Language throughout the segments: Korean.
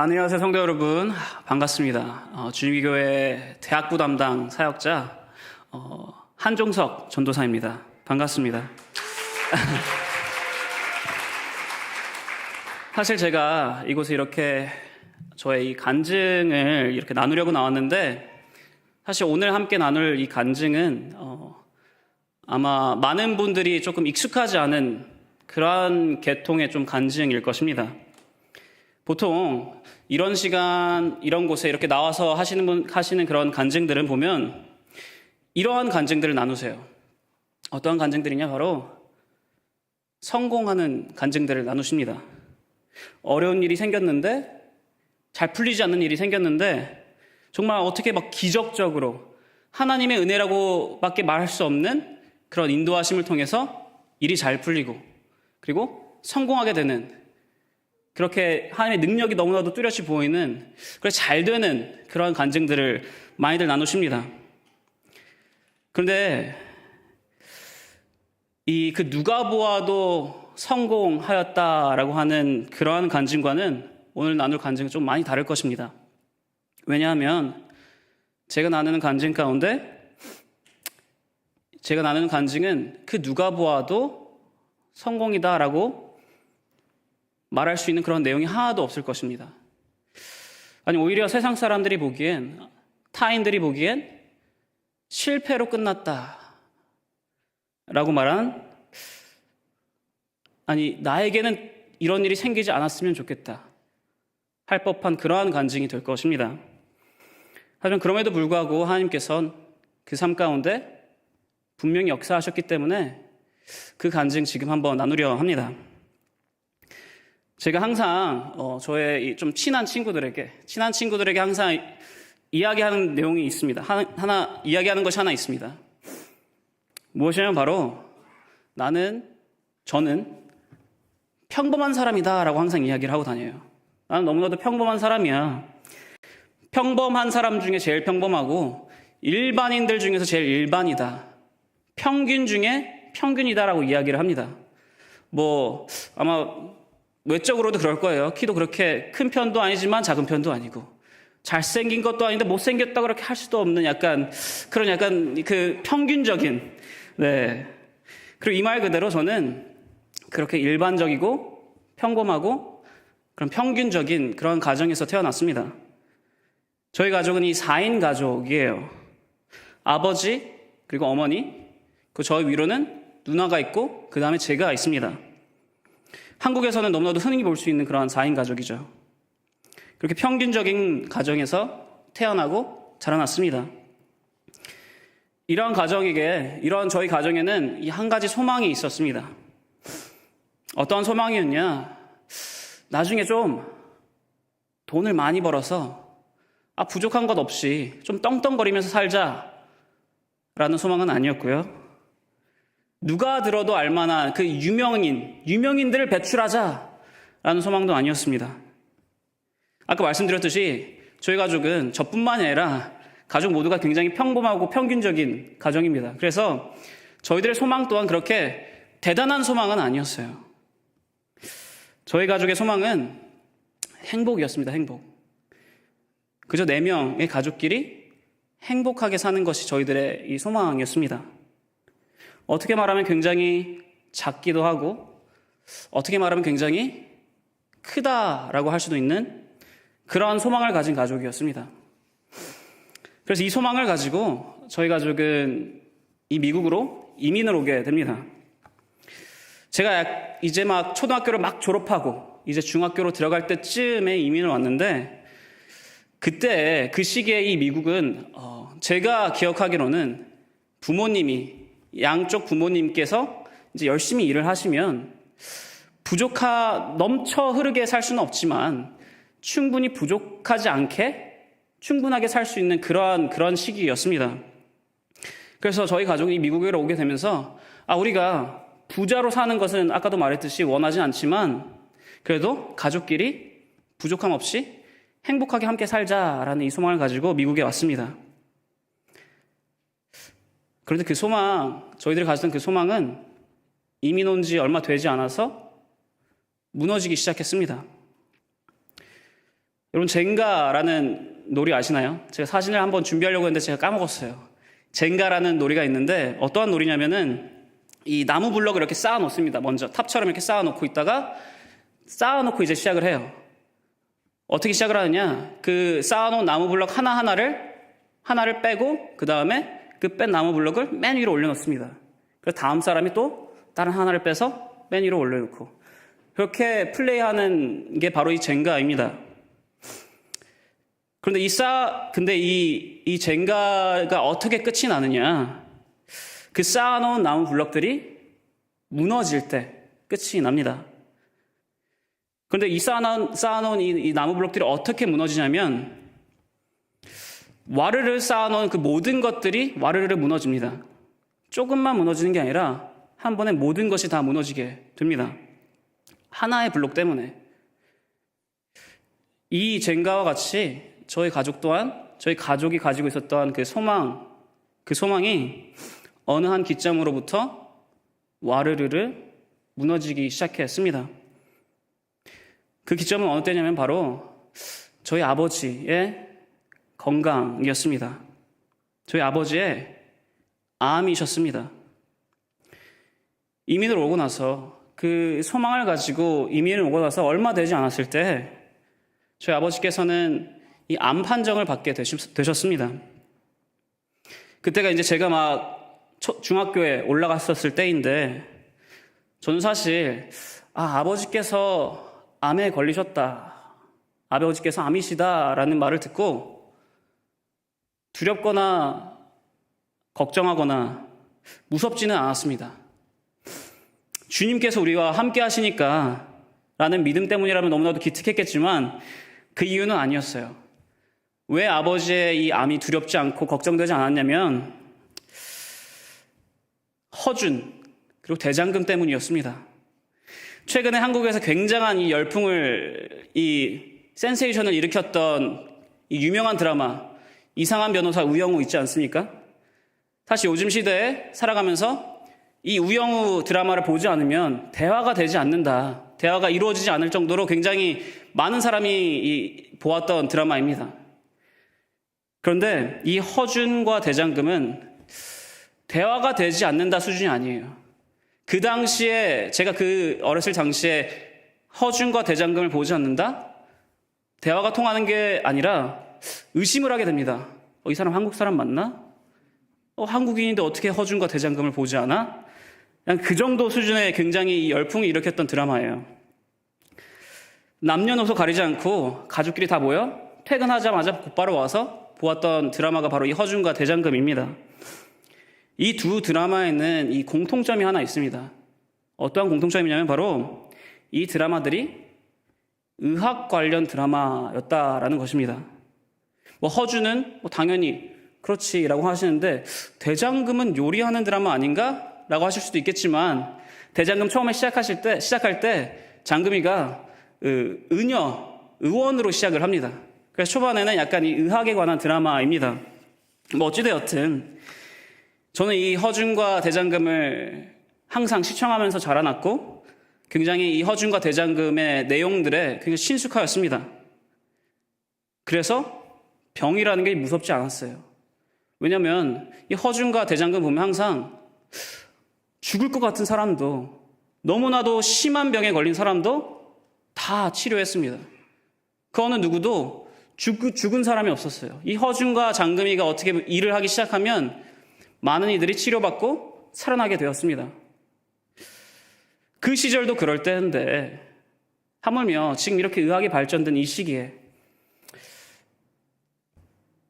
안녕하세요, 성도 여러분. 반갑습니다. 주님교회 대학부 담당 사역자 한종석 전도사입니다. 반갑습니다. 사실 제가 이곳에 이렇게 저의 이 간증을 이렇게 나누려고 나왔는데, 사실 오늘 함께 나눌 이 간증은 아마 많은 분들이 조금 익숙하지 않은 그러한 계통의 좀 간증일 것입니다. 보통 이런 시간, 이런 곳에 이렇게 나와서 하시는 그런 간증들은 보면 이러한 간증들을 나누세요. 어떠한 간증들이냐? 바로 성공하는 간증들을 나누십니다. 어려운 일이 생겼는데, 잘 풀리지 않는 일이 생겼는데, 정말 어떻게 막 기적적으로 하나님의 은혜라고 밖에 말할 수 없는 그런 인도하심을 통해서 일이 잘 풀리고, 그리고 성공하게 되는, 그렇게 하나님의 능력이 너무나도 뚜렷이 보이는, 그래서 잘 되는 그런 간증들을 많이들 나누십니다. 그런데 그 누가 보아도 성공하였다라고 하는 그러한 간증과는 오늘 나눌 간증은 좀 많이 다를 것입니다. 왜냐하면 제가 나누는 간증 가운데, 제가 나누는 간증은 그 누가 보아도 성공이다라고 말할 수 있는 그런 내용이 하나도 없을 것입니다. 아니, 오히려 세상 사람들이 보기엔, 타인들이 보기엔 실패로 끝났다 라고 말한, 아니, 나에게는 이런 일이 생기지 않았으면 좋겠다 할 법한 그러한 간증이 될 것입니다. 하지만 그럼에도 불구하고 하나님께서는 그 삶 가운데 분명히 역사하셨기 때문에 그 간증 지금 한번 나누려 합니다. 제가 항상 저의 좀 친한 친구들에게 항상 이야기하는 내용이 있습니다. 이야기하는 것이 하나 있습니다. 무엇이냐면 바로 저는 평범한 사람이다 라고 항상 이야기를 하고 다녀요. 나는 너무나도 평범한 사람이야. 평범한 사람 중에 제일 평범하고 일반인들 중에서 제일 일반이다. 평균 중에 평균이다라고 이야기를 합니다. 아마 외적으로도 그럴 거예요. 키도 그렇게 큰 편도 아니지만 작은 편도 아니고, 잘생긴 것도 아닌데 못생겼다 그렇게 할 수도 없는 약간 그 평균적인, 네. 그리고 이 말 그대로 저는 그렇게 일반적이고 평범하고 그런 평균적인 그런 가정에서 태어났습니다. 저희 가족은 이 4인 가족이에요. 아버지, 그리고 어머니, 그 저 위로는 누나가 있고 그 다음에 제가 있습니다. 한국에서는 너무나도 흔히 볼 수 있는 그런 4인 가족이죠. 그렇게 평균적인 가정에서 태어나고 자라났습니다. 이러한 저희 가정에는 이 한 가지 소망이 있었습니다. 어떠한 소망이었냐? 나중에 좀 돈을 많이 벌어서 부족한 것 없이 좀 떵떵거리면서 살자라는 소망은 아니었고요. 누가 들어도 알만한 그 유명인들을 배출하자라는 소망도 아니었습니다. 아까 말씀드렸듯이 저희 가족은 저뿐만이 아니라 가족 모두가 굉장히 평범하고 평균적인 가정입니다. 그래서 저희들의 소망 또한 그렇게 대단한 소망은 아니었어요. 저희 가족의 소망은 행복이었습니다. 행복. 그저 4명의 가족끼리 행복하게 사는 것이 저희들의 이 소망이었습니다. 어떻게 말하면 굉장히 작기도 하고, 어떻게 말하면 굉장히 크다라고 할 수도 있는 그러한 소망을 가진 가족이었습니다. 그래서 이 소망을 가지고 저희 가족은 이 미국으로 이민을 오게 됩니다. 제가 이제 막 초등학교를 막 졸업하고 이제 중학교로 들어갈 때쯤에 이민을 왔는데, 그때 그 시기에 이 미국은 제가 기억하기로는 양쪽 부모님께서 이제 열심히 일을 하시면 넘쳐 흐르게 살 수는 없지만 충분히 부족하지 않게 충분하게 살 수 있는 그런 시기였습니다. 그래서 저희 가족이 미국에 오게 되면서 우리가 부자로 사는 것은 아까도 말했듯이 원하진 않지만 그래도 가족끼리 부족함 없이 행복하게 함께 살자라는 이 소망을 가지고 미국에 왔습니다. 그런데 저희들이 가졌던 그 소망은 이민 온 지 얼마 되지 않아서 무너지기 시작했습니다. 여러분, 젠가라는 놀이 아시나요? 제가 사진을 한번 준비하려고 했는데 제가 까먹었어요. 젠가라는 놀이가 있는데 어떠한 놀이냐면은 이 나무 블럭을 이렇게 쌓아 놓습니다. 먼저 탑처럼 이렇게 쌓아 놓고 있다가 쌓아 놓고 이제 시작을 해요. 어떻게 시작을 하느냐? 그 쌓아 놓은 나무 블럭 하나를 빼고 그 다음에 그 뺀 나무 블럭을 맨 위로 올려놓습니다. 그래서 다음 사람이 또 다른 하나를 빼서 맨 위로 올려놓고 그렇게 플레이하는 게 바로 이 젠가입니다. 그런데 이 젠가가 어떻게 끝이 나느냐? 그 쌓아놓은 나무 블럭들이 무너질 때 끝이 납니다. 그런데 이 쌓아놓은 이 나무 블럭들이 어떻게 무너지냐면 와르르 쌓아놓은 그 모든 것들이 와르르 무너집니다. 조금만 무너지는 게 아니라 한 번에 모든 것이 다 무너지게 됩니다. 하나의 블록 때문에. 이 젠가와 같이 저희 가족이 가지고 있었던 그 소망이 어느 한 기점으로부터 와르르르 무너지기 시작했습니다. 그 기점은 어느 때냐면 바로 저희 아버지의 건강이었습니다. 저희 아버지의 암이셨습니다. 이민을 오고 나서 그 소망을 가지고 이민을 오고 나서 얼마 되지 않았을 때 저희 아버지께서는 이 암 판정을 받게 되셨습니다. 그때가 이제 제가 막 중학교에 올라갔었을 때인데 저는 사실 아버지께서 암에 걸리셨다. 아버지께서 암이시다라는 말을 듣고 두렵거나 걱정하거나 무섭지는 않았습니다. 주님께서 우리와 함께 하시니까 라는 믿음 때문이라면 너무나도 기특했겠지만 그 이유는 아니었어요. 왜 아버지의 이 암이 두렵지 않고 걱정되지 않았냐면 허준 그리고 대장금 때문이었습니다. 최근에 한국에서 굉장한 이 열풍을 이 센세이션을 일으켰던 이 유명한 드라마 이상한 변호사 우영우 있지 않습니까? 사실 요즘 시대에 살아가면서 이 우영우 드라마를 보지 않으면 대화가 되지 않는다. 대화가 이루어지지 않을 정도로 굉장히 많은 사람이 보았던 드라마입니다. 그런데 이 허준과 대장금은 대화가 되지 않는다 수준이 아니에요. 그 당시에 제가 어렸을 당시에 허준과 대장금을 보지 않는다? 대화가 통하는 게 아니라 의심을 하게 됩니다. 이 사람 한국 사람 맞나? 한국인인데 어떻게 허준과 대장금을 보지 않아? 그냥 그 정도 수준의 굉장히 열풍이 일으켰던 드라마예요. 남녀노소 가리지 않고 가족끼리 다 모여 퇴근하자마자 곧바로 와서 보았던 드라마가 바로 이 허준과 대장금입니다. 이 두 드라마에는 이 공통점이 하나 있습니다. 어떠한 공통점이냐면 바로 이 드라마들이 의학 관련 드라마였다라는 것입니다. 허준은 당연히 그렇지라고 하시는데 대장금은 요리하는 드라마 아닌가? 라고 하실 수도 있겠지만 대장금 처음에 시작할 때 장금이가 의원으로 시작을 합니다. 그래서 초반에는 약간 이 의학에 관한 드라마입니다. 어찌되었든 저는 이 허준과 대장금을 항상 시청하면서 자라났고 굉장히 이 허준과 대장금의 내용들에 굉장히 친숙하였습니다. 그래서 병이라는 게 무섭지 않았어요. 왜냐하면 이 허준과 대장금 보면 항상 죽을 것 같은 사람도 너무나도 심한 병에 걸린 사람도 다 치료했습니다. 그 어느 누구도 죽은 사람이 없었어요. 이 허준과 장금이가 어떻게 일을 하기 시작하면 많은 이들이 치료받고 살아나게 되었습니다. 그 시절도 그럴 때인데 하물며 지금 이렇게 의학이 발전된 이 시기에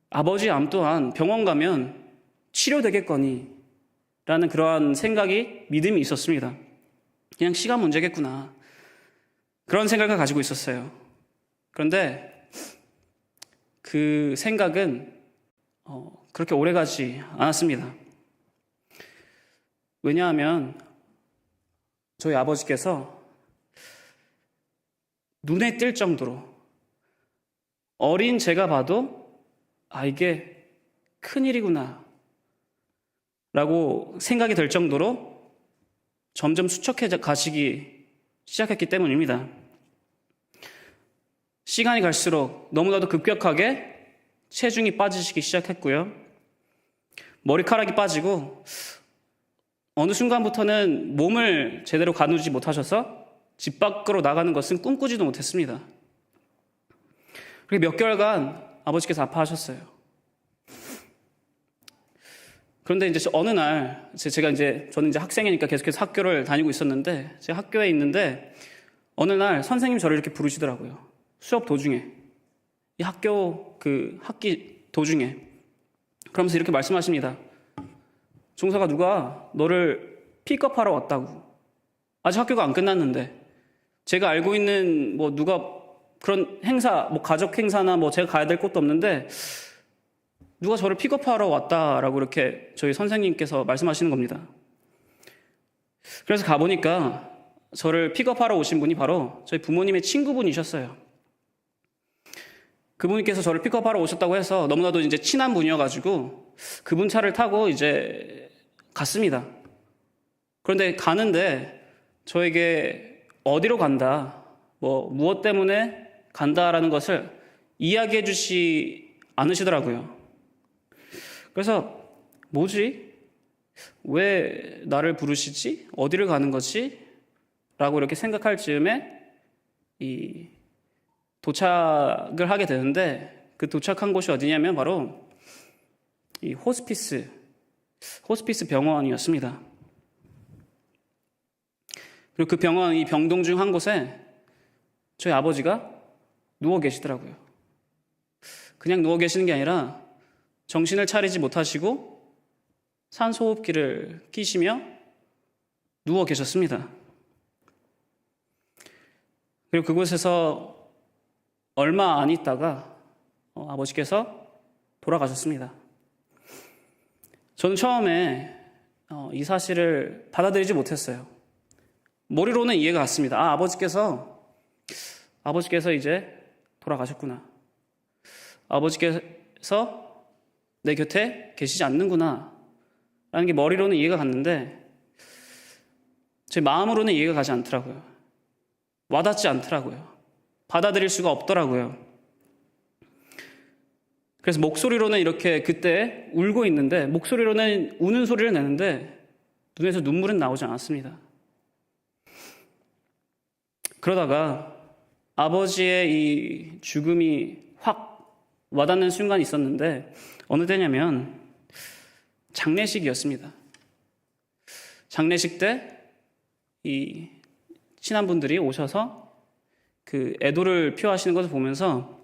아버지 암 또한 병원 가면 치료되겠거니 라는 그러한 생각이 믿음이 있었습니다. 그냥 시간 문제겠구나 그런 생각을 가지고 있었어요. 그런데 그 생각은 그렇게 오래가지 않았습니다. 왜냐하면 저희 아버지께서 눈에 띌 정도로 어린 제가 봐도 이게 큰일이구나 라고 생각이 될 정도로 점점 수척해 가시기 시작했기 때문입니다. 시간이 갈수록 너무나도 급격하게 체중이 빠지시기 시작했고요. 머리카락이 빠지고 어느 순간부터는 몸을 제대로 가누지 못하셔서 집 밖으로 나가는 것은 꿈꾸지도 못했습니다. 그렇게 몇 개월간 아버지께서 아파하셨어요. 그런데 이제 어느 날 저는 이제 학생이니까 계속해서 학교를 다니고 있었는데 제 학교에 있는데 어느 날 선생님이 저를 이렇게 부르시더라고요. 수업 도중에 이 학교 학기 도중에 그러면서 이렇게 말씀하십니다. 종서가 누가 너를 픽업하러 왔다고. 아직 학교가 안 끝났는데 제가 알고 있는 누가 그런 행사, 가족 행사나 제가 가야 될 곳도 없는데 누가 저를 픽업하러 왔다라고 이렇게 저희 선생님께서 말씀하시는 겁니다. 그래서 가보니까 저를 픽업하러 오신 분이 바로 저희 부모님의 친구분이셨어요. 그분께서 저를 픽업하러 오셨다고 해서 너무나도 이제 친한 분이어가지고 그분 차를 타고 이제 갔습니다. 그런데 가는데 저에게 어디로 간다, 무엇 때문에 간다라는 것을 이야기해 주시 않으시더라고요. 그래서 뭐지? 왜 나를 부르시지? 어디를 가는 거지? 라고 이렇게 생각할 즈음에 도착을 하게 되는데 그 도착한 곳이 어디냐면 바로 이 호스피스 병원이었습니다. 그리고 그 병원, 이 병동 중 한 곳에 저희 아버지가 누워 계시더라고요. 그냥 누워 계시는 게 아니라 정신을 차리지 못하시고 산소호흡기를 끼시며 누워 계셨습니다. 그리고 그곳에서 얼마 안 있다가 아버지께서 돌아가셨습니다. 저는 처음에 이 사실을 받아들이지 못했어요. 머리로는 이해가 갔습니다. 아버지께서 이제 돌아가셨구나. 아버지께서 내 곁에 계시지 않는구나 라는 게 머리로는 이해가 갔는데 제 마음으로는 이해가 가지 않더라고요. 와닿지 않더라고요. 받아들일 수가 없더라고요. 그래서 목소리로는 이렇게 그때 울고 있는데 목소리로는 우는 소리를 내는데 눈에서 눈물은 나오지 않았습니다. 그러다가 아버지의 이 죽음이 확 와닿는 순간이 있었는데 어느 때냐면 장례식이었습니다. 장례식 때 이 친한 분들이 오셔서 그 애도를 표하시는 것을 보면서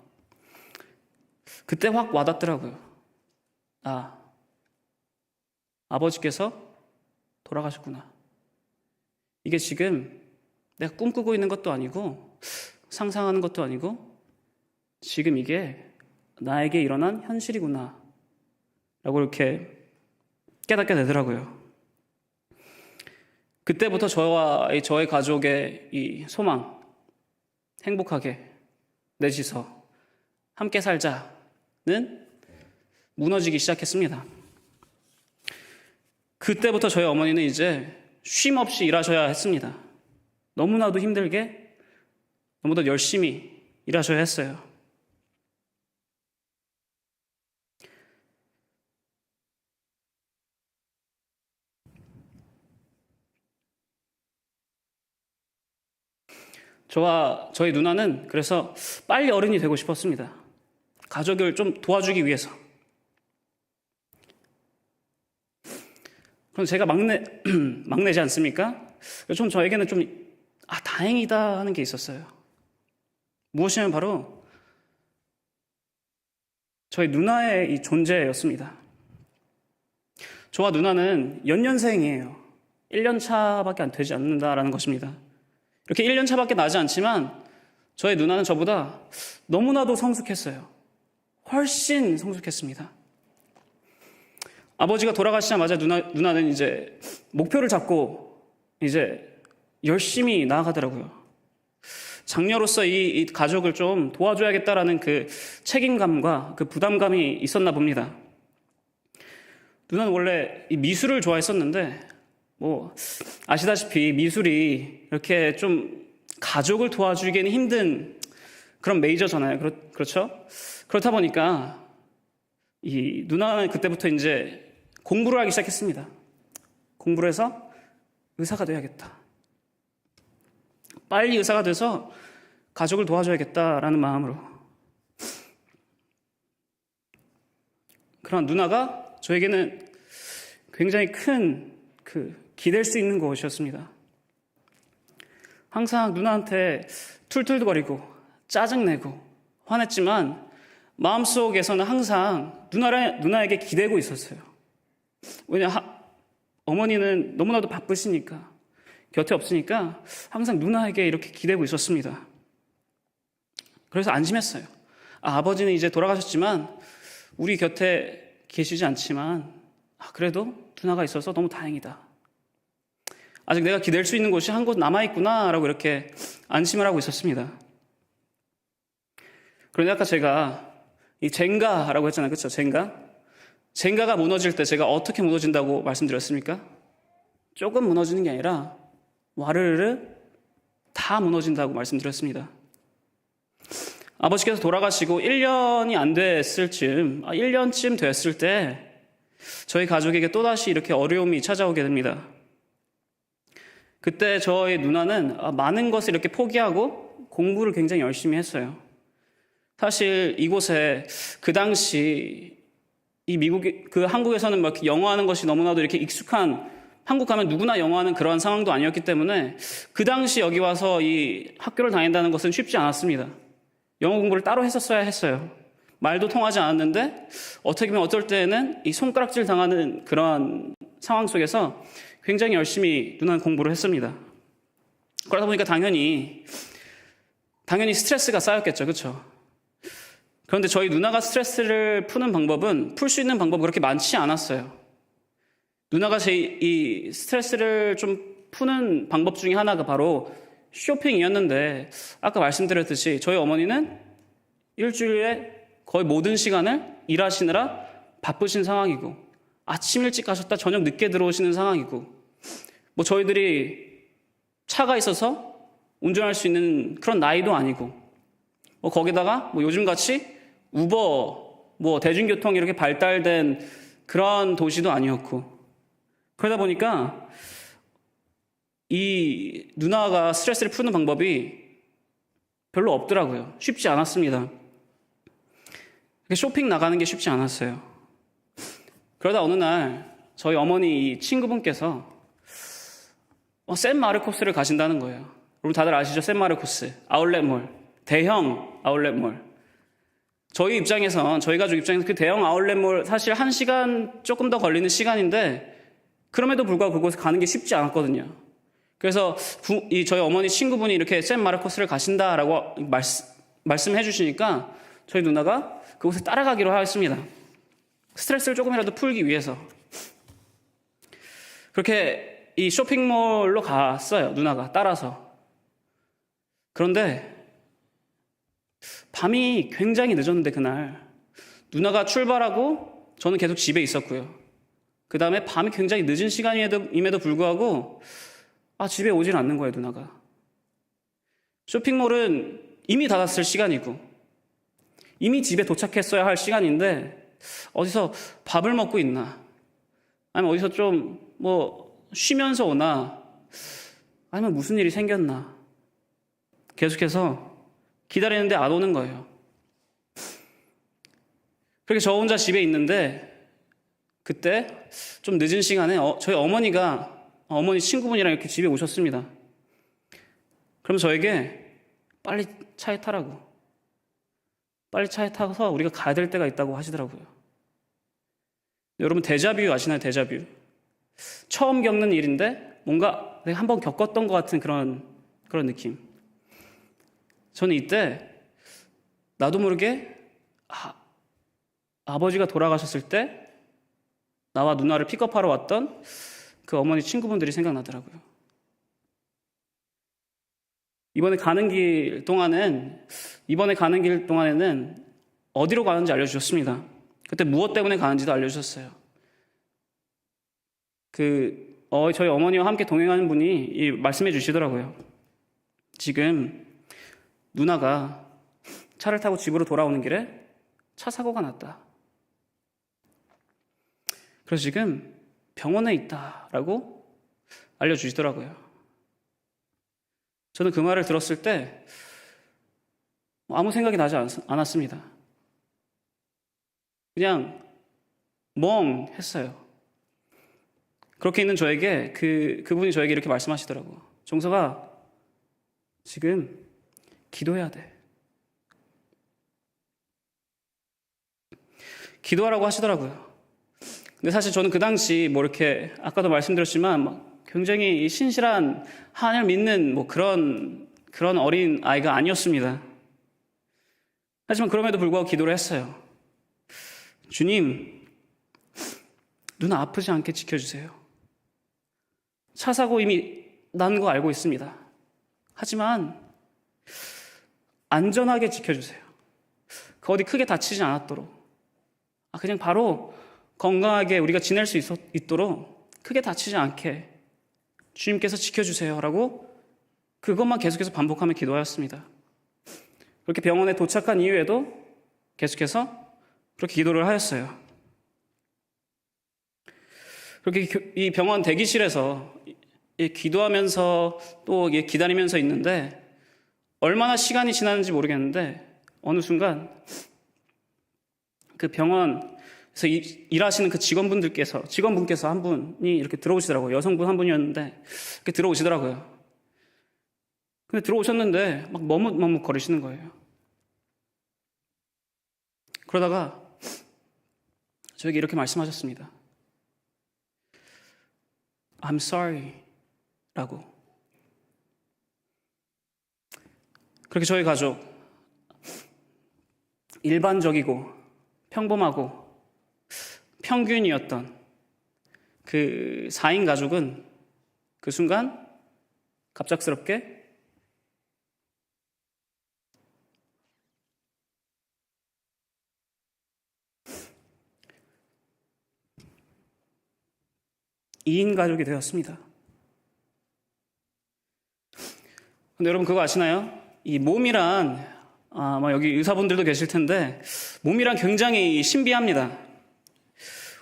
그때 확 와닿더라고요. 아버지께서 돌아가셨구나. 이게 지금 내가 꿈꾸고 있는 것도 아니고 상상하는 것도 아니고 지금 이게 나에게 일어난 현실이구나 라고 이렇게 깨닫게 되더라고요. 그때부터 저의 가족의 이 소망, 행복하게 넷이서 함께 살자는 무너지기 시작했습니다. 그때부터 저희 어머니는 이제 쉼 없이 일하셔야 했습니다. 너무나도 힘들게, 너무나도 열심히 일하셔야 했어요. 저희 누나는 그래서 빨리 어른이 되고 싶었습니다. 가족을 좀 도와주기 위해서. 그럼 제가 막내지 않습니까? 좀 저에게는 다행이다 하는 게 있었어요. 무엇이냐면 바로 저희 누나의 이 존재였습니다. 저와 누나는 연년생이에요. 1년 차밖에 안 되지 않는다라는 것입니다. 이렇게 1년 차밖에 나지 않지만 저희 누나는 저보다 너무나도 성숙했어요. 훨씬 성숙했습니다. 아버지가 돌아가시자마자 누나는 이제 목표를 잡고 이제 열심히 나아가더라고요. 장녀로서 이 가족을 좀 도와줘야겠다라는 그 책임감과 그 부담감이 있었나 봅니다. 누나는 원래 이 미술을 좋아했었는데 아시다시피 미술이 이렇게 좀 가족을 도와주기에는 힘든 그런 메이저잖아요. 그렇죠? 그렇다 보니까 이 누나는 그때부터 이제 공부를 하기 시작했습니다. 공부를 해서 의사가 돼야겠다. 빨리 의사가 돼서 가족을 도와줘야겠다라는 마음으로. 그런 누나가 저에게는 굉장히 큰 기댈 수 있는 곳이었습니다. 항상 누나한테 툴툴거리고 짜증내고 화냈지만 마음속에서는 항상 누나에게 기대고 있었어요. 왜냐, 어머니는 너무나도 바쁘시니까, 곁에 없으니까 항상 누나에게 이렇게 기대고 있었습니다. 그래서 안심했어요. 아버지는 이제 돌아가셨지만 우리 곁에 계시지 않지만 그래도 누나가 있어서 너무 다행이다. 아직 내가 기댈 수 있는 곳이 한 곳 남아있구나 라고 이렇게 안심을 하고 있었습니다. 그런데 아까 제가 이 젠가라고 했잖아요. 그렇죠? 젠가가 무너질 때 제가 어떻게 무너진다고 말씀드렸습니까? 조금 무너지는 게 아니라 와르르 다 무너진다고 말씀드렸습니다. 아버지께서 돌아가시고 1년이 안 됐을 즈음, 1년쯤 됐을 때 저희 가족에게 또다시 이렇게 어려움이 찾아오게 됩니다. 그때 저희 누나는 많은 것을 이렇게 포기하고 공부를 굉장히 열심히 했어요. 사실 이곳에 그 당시 한국에서는 막 영어하는 것이 너무나도 이렇게 익숙한, 한국 가면 누구나 영어하는 그러한 상황도 아니었기 때문에 그 당시 여기 와서 이 학교를 다닌다는 것은 쉽지 않았습니다. 영어 공부를 따로 했었어야 했어요. 말도 통하지 않았는데 어떻게 보면 어떨 때는 이 손가락질 당하는 그러한 상황 속에서 굉장히 열심히 누나는 공부를 했습니다. 그러다 보니까 당연히 스트레스가 쌓였겠죠. 그렇죠? 그런데 저희 누나가 스트레스를 푸는 방법은, 풀 수 있는 방법은 그렇게 많지 않았어요. 누나가 이 스트레스를 좀 푸는 방법 중에 하나가 바로 쇼핑이었는데, 아까 말씀드렸듯이 저희 어머니는 일주일에 거의 모든 시간을 일하시느라 바쁘신 상황이고, 아침 일찍 가셨다 저녁 늦게 들어오시는 상황이고, 저희들이 차가 있어서 운전할 수 있는 그런 나이도 아니고, 거기다가 요즘같이 우버, 대중교통이 이렇게 발달된 그런 도시도 아니었고, 그러다 보니까 이 누나가 스트레스를 푸는 방법이 별로 없더라고요. 쉽지 않았습니다. 쇼핑 나가는 게 쉽지 않았어요. 그러다 어느 날 저희 어머니 친구분께서 샌마르코스를 가신다는 거예요. 여러분 다들 아시죠? 샌마르코스 아울렛몰, 대형 아울렛몰. 저희 가족 입장에서 그 대형 아울렛몰 사실 1시간 조금 더 걸리는 시간인데, 그럼에도 불구하고 그곳에 가는 게 쉽지 않았거든요. 그래서 저희 어머니 친구분이 이렇게 샌마르코스를 가신다라고 말씀해 주시니까 저희 누나가 그곳에 따라가기로 하였습니다. 스트레스를 조금이라도 풀기 위해서. 그렇게 이 쇼핑몰로 갔어요. 누나가 따라서. 그런데 밤이 굉장히 늦었는데 그날 누나가 출발하고 저는 계속 집에 있었고요. 그 다음에 밤이 굉장히 늦은 시간임에도 불구하고 집에 오질 않는 거예요. 누나가. 쇼핑몰은 이미 닫았을 시간이고 이미 집에 도착했어야 할 시간인데 어디서 밥을 먹고 있나, 아니면 어디서 좀 쉬면서 오나, 아니면 무슨 일이 생겼나 계속해서 기다리는데 안 오는 거예요. 그렇게 저 혼자 집에 있는데 그때 좀 늦은 시간에 저희 어머니 친구분이랑 이렇게 집에 오셨습니다. 그럼 저에게 빨리 차에 타라고, 빨리 차에 타서 우리가 가야 될 때가 있다고 하시더라고요. 여러분 데자뷰 아시나요? 데자뷰. 처음 겪는 일인데 뭔가 내가 한번 겪었던 것 같은 그런 느낌. 저는 이때 나도 모르게 아버지가 돌아가셨을 때 나와 누나를 픽업하러 왔던 그 어머니 친구분들이 생각나더라고요. 이번에 가는 길 동안에는 어디로 가는지 알려주셨습니다. 그때 무엇 때문에 가는지도 알려주셨어요. 저희 어머니와 함께 동행하는 분이 말씀해 주시더라고요. 지금 누나가 차를 타고 집으로 돌아오는 길에 차 사고가 났다. 그래서 지금 병원에 있다라고 알려주시더라고요. 저는 그 말을 들었을 때 아무 생각이 나지 않았습니다. 그냥 멍했어요. 그렇게 있는 저에게 그분이 저에게 이렇게 말씀하시더라고요. 종서가 지금 기도해야 돼. 기도하라고 하시더라고요. 근데 사실 저는 그 당시 뭐 이렇게 아까도 말씀드렸지만 막 굉장히 신실한 하나님을 믿는 뭐 그런 어린 아이가 아니었습니다. 하지만 그럼에도 불구하고 기도를 했어요. 주님, 누나 아프지 않게 지켜주세요. 차 사고 이미 난 거 알고 있습니다. 하지만 안전하게 지켜주세요. 그 어디 크게 다치지 않았도록. 그냥 바로 건강하게 우리가 지낼 수 있도록 크게 다치지 않게 주님께서 지켜주세요 라고 그것만 계속해서 반복하며 기도하였습니다. 그렇게 병원에 도착한 이후에도 계속해서 그렇게 기도를 하였어요. 그렇게 이 병원 대기실에서 기도하면서 또 기다리면서 있는데 얼마나 시간이 지났는지 모르겠는데 어느 순간 그 병원에서 일하시는 그 직원분께서 한 분이 이렇게 들어오시더라고요. 여성분 한 분이었는데 이렇게 들어오시더라고요. 근데 들어오셨는데 막 머뭇머뭇 거리시는 거예요. 그러다가 저에게 이렇게 말씀하셨습니다. I'm sorry 라고. 그렇게 저희 가족 일반적이고 평범하고 평균이었던 그 4인 가족은 그 순간 갑작스럽게 이 인 가족이 되었습니다. 근데 여러분 그거 아시나요? 이 몸이란 아마 여기 의사분들도 계실 텐데 몸이란 굉장히 신비합니다.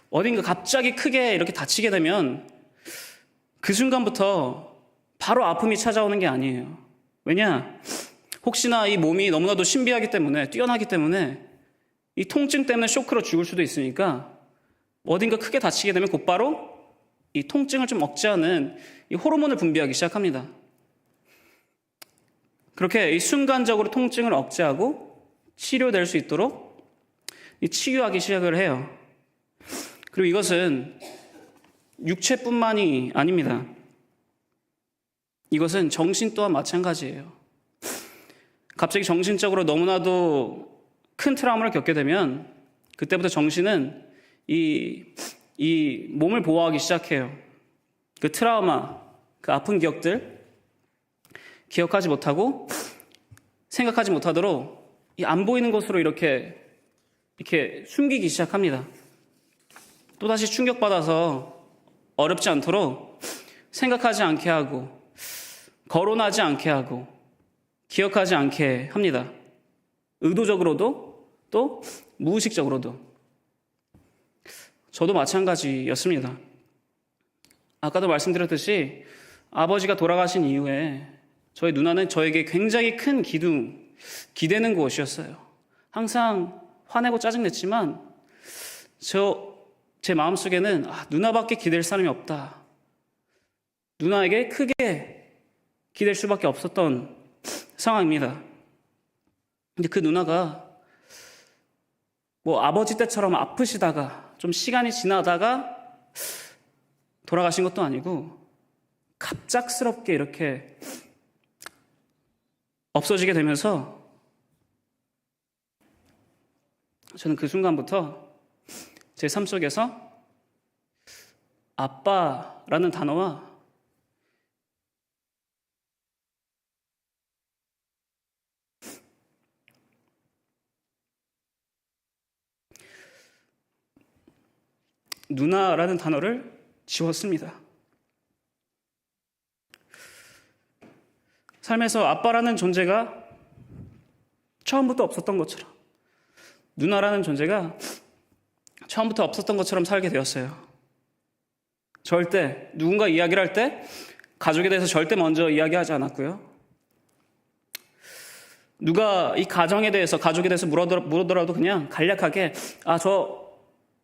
어딘가 갑자기 크게 이렇게 다치게 되면 그 순간부터 바로 아픔이 찾아오는 게 아니에요. 왜냐? 혹시나 이 몸이 너무나도 신비하기 때문에 뛰어나기 때문에 이 통증 때문에 쇼크로 죽을 수도 있으니까 어딘가 크게 다치게 되면 곧바로 이 통증을 좀 억제하는 이 호르몬을 분비하기 시작합니다. 그렇게 이 순간적으로 통증을 억제하고 치료될 수 있도록 치유하기 시작을 해요. 그리고 이것은 육체뿐만이 아닙니다. 이것은 정신 또한 마찬가지예요. 갑자기 정신적으로 너무나도 큰 트라우마를 겪게 되면 그때부터 정신은 이 몸을 보호하기 시작해요. 그 트라우마, 그 아픈 기억들 기억하지 못하고 생각하지 못하도록 이 안 보이는 것으로 이렇게 숨기기 시작합니다. 또다시 충격받아서 어렵지 않도록 생각하지 않게 하고 거론하지 않게 하고 기억하지 않게 합니다. 의도적으로도 또 무의식적으로도. 저도 마찬가지였습니다. 아까도 말씀드렸듯이 아버지가 돌아가신 이후에 저희 누나는 저에게 굉장히 큰 기대는 곳이었어요. 항상 화내고 짜증냈지만 제 마음속에는 누나밖에 기댈 사람이 없다. 누나에게 크게 기댈 수밖에 없었던 상황입니다. 근데 그 누나가 뭐 아버지 때처럼 아프시다가 좀 시간이 지나다가 돌아가신 것도 아니고 갑작스럽게 이렇게 없어지게 되면서 저는 그 순간부터 제 삶 속에서 아빠라는 단어와 누나라는 단어를 지웠습니다. 삶에서 아빠라는 존재가 처음부터 없었던 것처럼, 누나라는 존재가 처음부터 없었던 것처럼 살게 되었어요. 절대 누군가 이야기를 할 때 가족에 대해서 절대 먼저 이야기하지 않았고요. 누가 이 가정에 대해서, 가족에 대해서 물어더라도 그냥 간략하게 저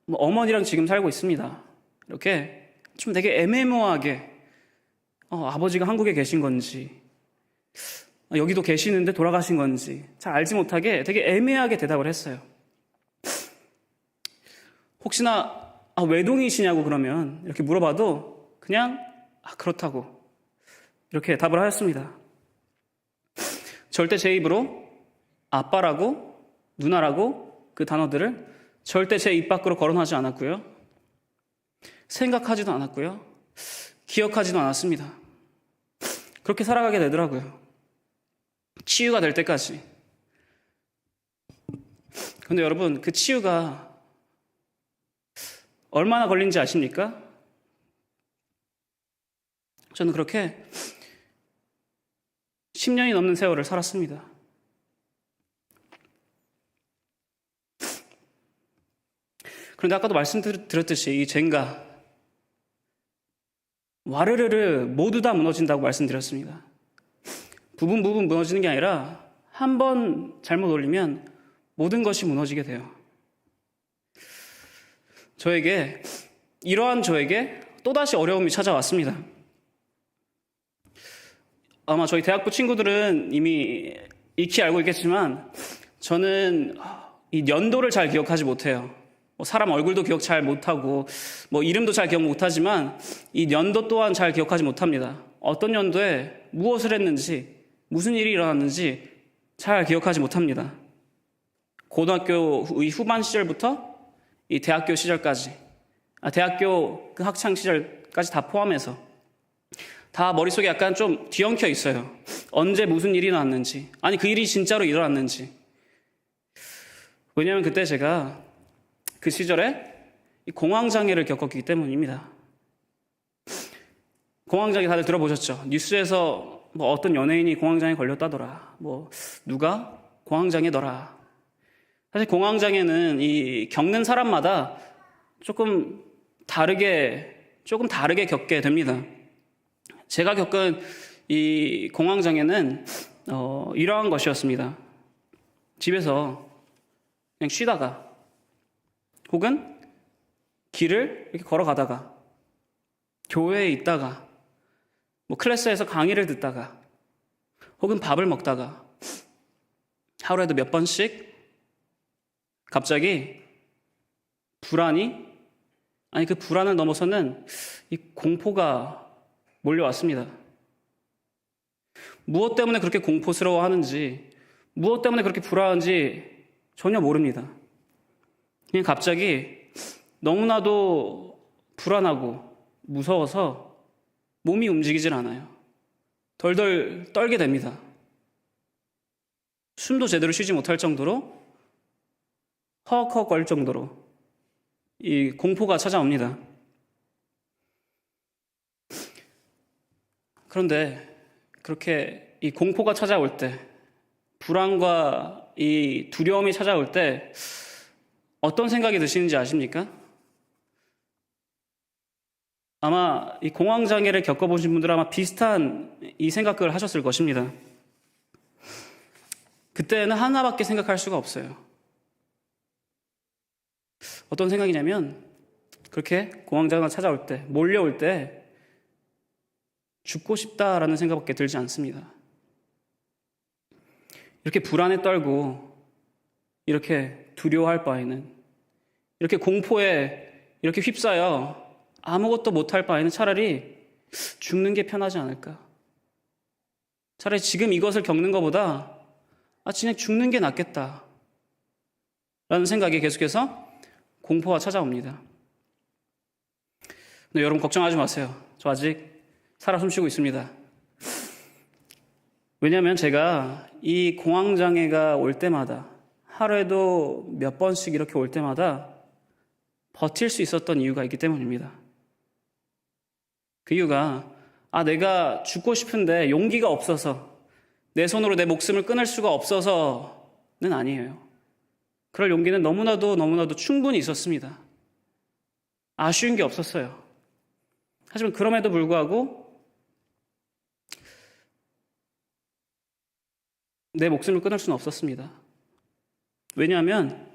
어머니랑 지금 살고 있습니다. 이렇게 좀 되게 애매모호하게 아버지가 한국에 계신 건지 여기도 계시는데 돌아가신 건지 잘 알지 못하게 되게 애매하게 대답을 했어요. 혹시나 외동이시냐고 그러면 이렇게 물어봐도 그냥 그렇다고 이렇게 답을 하였습니다. 절대 제 입으로 아빠라고 누나라고 그 단어들을 절대 제 입 밖으로 거론하지 않았고요. 생각하지도 않았고요. 기억하지도 않았습니다. 그렇게 살아가게 되더라고요. 치유가 될 때까지. 근데 여러분, 그 치유가 얼마나 걸린지 아십니까? 저는 그렇게 10년이 넘는 세월을 살았습니다. 그런데 아까도 말씀드렸듯이 이 젠가 와르르르 모두 다 무너진다고 말씀드렸습니다. 부분 무너지는 게 아니라 한 번 잘못 올리면 모든 것이 무너지게 돼요. 이러한 저에게 또다시 어려움이 찾아왔습니다. 아마 저희 대학부 친구들은 이미 익히 알고 있겠지만 저는 이 연도를 잘 기억하지 못해요. 사람 얼굴도 기억 잘 못하고 이름도 잘 기억 못하지만 이 연도 또한 잘 기억하지 못합니다. 어떤 연도에 무엇을 했는지 무슨 일이 일어났는지 잘 기억하지 못합니다. 고등학교 후반 시절부터 이 대학교 시절까지 대학교 그 학창 시절까지 다 포함해서 다 머릿속에 약간 좀 뒤엉켜 있어요. 언제 무슨 일이 일어났는지, 아니 그 일이 진짜로 일어났는지. 왜냐하면 그때 제가 그 시절에 공황장애를 겪었기 때문입니다. 공황장애 다들 들어보셨죠? 뉴스에서 어떤 연예인이 공황장애 걸렸다더라. 누가 공황장애더라. 사실 공황장애는 이 겪는 사람마다 조금 다르게 겪게 됩니다. 제가 겪은 이 공황장애는 이러한 것이었습니다. 집에서 그냥 쉬다가 혹은 길을 이렇게 걸어가다가 교회에 있다가 클래스에서 강의를 듣다가 혹은 밥을 먹다가 하루에도 몇 번씩 갑자기 그 불안을 넘어서는 이 공포가 몰려왔습니다. 무엇 때문에 그렇게 공포스러워하는지, 무엇 때문에 그렇게 불안한지 전혀 모릅니다. 그냥 갑자기 너무나도 불안하고 무서워서 몸이 움직이질 않아요. 덜덜 떨게 됩니다. 숨도 제대로 쉬지 못할 정도로 헉헉거릴 정도로 이 공포가 찾아옵니다. 그런데 그렇게 이 공포가 찾아올 때, 불안과 이 두려움이 찾아올 때 어떤 생각이 드시는지 아십니까? 아마 이 공황장애를 겪어보신 분들은 아마 비슷한 이 생각을 하셨을 것입니다. 그때는 하나밖에 생각할 수가 없어요. 어떤 생각이냐면 그렇게 공황장애가 찾아올 때, 몰려올 때 죽고 싶다라는 생각밖에 들지 않습니다. 이렇게 불안에 떨고 이렇게 두려워할 바에는, 이렇게 공포에 이렇게 휩싸여 아무것도 못할 바에는 차라리 죽는 게 편하지 않을까. 차라리 지금 이것을 겪는 것보다 그냥 죽는 게 낫겠다 라는 생각이 계속해서 공포가 찾아옵니다. 근데 여러분 걱정하지 마세요. 저 아직 살아 숨쉬고 있습니다. 왜냐하면 제가 이 공황장애가 올 때마다, 하루에도 몇 번씩 이렇게 올 때마다 버틸 수 있었던 이유가 있기 때문입니다. 그 이유가 내가 죽고 싶은데 용기가 없어서, 내 손으로 내 목숨을 끊을 수가 없어서 아니에요. 그럴 용기는 너무나도 충분히 있었습니다. 아쉬운 게 없었어요. 하지만 그럼에도 불구하고 내 목숨을 끊을 수는 없었습니다. 왜냐하면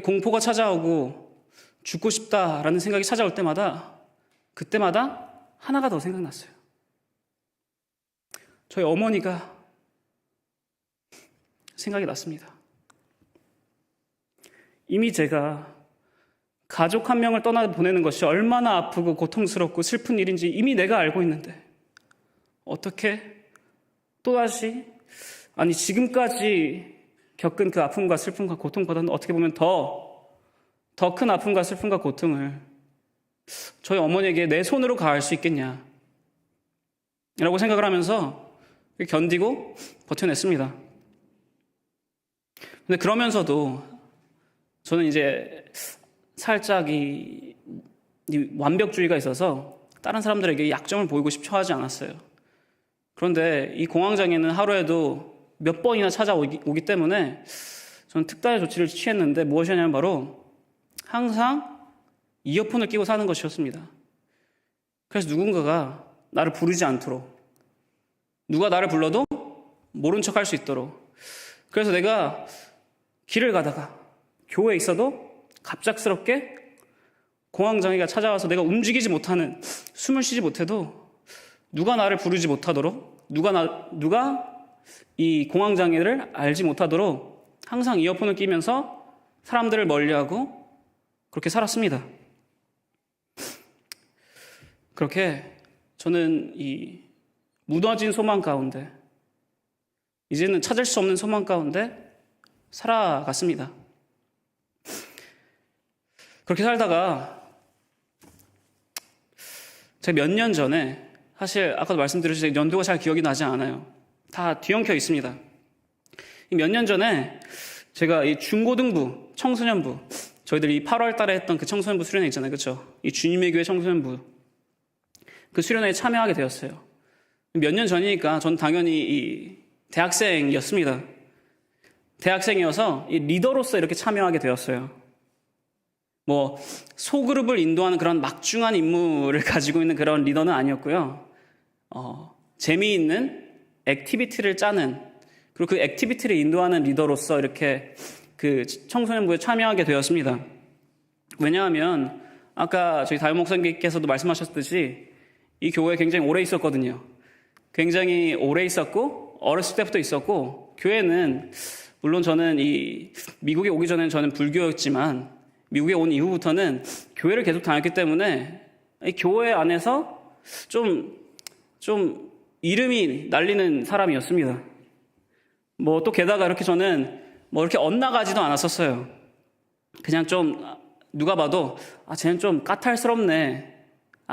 공포가 찾아오고 죽고 싶다라는 생각이 찾아올 때마다 그때마다 하나가 더 생각났어요. 저희 어머니가 생각이 났습니다. 이미 제가 가족 한 명을 떠나보내는 것이 얼마나 아프고 고통스럽고 슬픈 일인지 이미 내가 알고 있는데 어떻게 또다시 지금까지 겪은 그 아픔과 슬픔과 고통보다는 어떻게 보면 더 큰 아픔과 슬픔과 고통을 저희 어머니에게 내 손으로 가할 수 있겠냐 라고 생각을 하면서 견디고 버텨냈습니다. 근데 그러면서도 저는 이제 살짝 이 완벽주의가 있어서 다른 사람들에게 약점을 보이고 싶어 하지 않았어요. 그런데 이 공황장애는 하루에도 몇 번이나 찾아오기 때문에 저는 특단의 조치를 취했는데 무엇이냐면 바로 항상 이어폰을 끼고 사는 것이었습니다. 그래서 누군가가 나를 부르지 않도록, 누가 나를 불러도 모른 척할 수 있도록, 그래서 내가 길을 가다가 교회에 있어도 갑작스럽게 공황장애가 찾아와서 내가 움직이지 못하는, 숨을 쉬지 못해도 누가 나를 부르지 못하도록, 누가 이 공황장애를 알지 못하도록 항상 이어폰을 끼면서 사람들을 멀리하고 그렇게 살았습니다. 그렇게 저는 이 무너진 소망 가운데, 이제는 찾을 수 없는 소망 가운데 살아갔습니다. 그렇게 살다가 제가 몇 년 전에, 사실 아까도 말씀드렸듯이 연도가 잘 기억이 나지 않아요. 다 뒤엉켜 있습니다. 몇 년 전에 제가 이 중고등부, 청소년부, 저희들이 8월 달에 했던 그 청소년부 수련회 있잖아요. 그렇죠? 이 주님의 교회 청소년부, 그 수련회에 참여하게 되었어요. 몇 년 전이니까 전 당연히 이 대학생이었습니다. 대학생이어서 이 리더로서 이렇게 참여하게 되었어요. 소그룹을 인도하는 그런 막중한 임무를 가지고 있는 그런 리더는 아니었고요. 재미있는 액티비티를 짜는, 그리고 그 액티비티를 인도하는 리더로서 이렇게 그 청소년부에 참여하게 되었습니다. 왜냐하면 아까 저희 다임 목사님께서도 말씀하셨듯이 이 교회에 굉장히 오래 있었거든요. 굉장히 오래 있었고 어렸을 때부터 있었고, 교회는 물론 저는 이 미국에 오기 전에는 저는 불교였지만 미국에 온 이후부터는 교회를 계속 다녔기 때문에 이 교회 안에서 좀 이름이 날리는 사람이었습니다. 또 게다가 이렇게 저는 이렇게 엇나가지도 않았었어요. 그냥 좀 누가 봐도 쟤는 좀 까탈스럽네.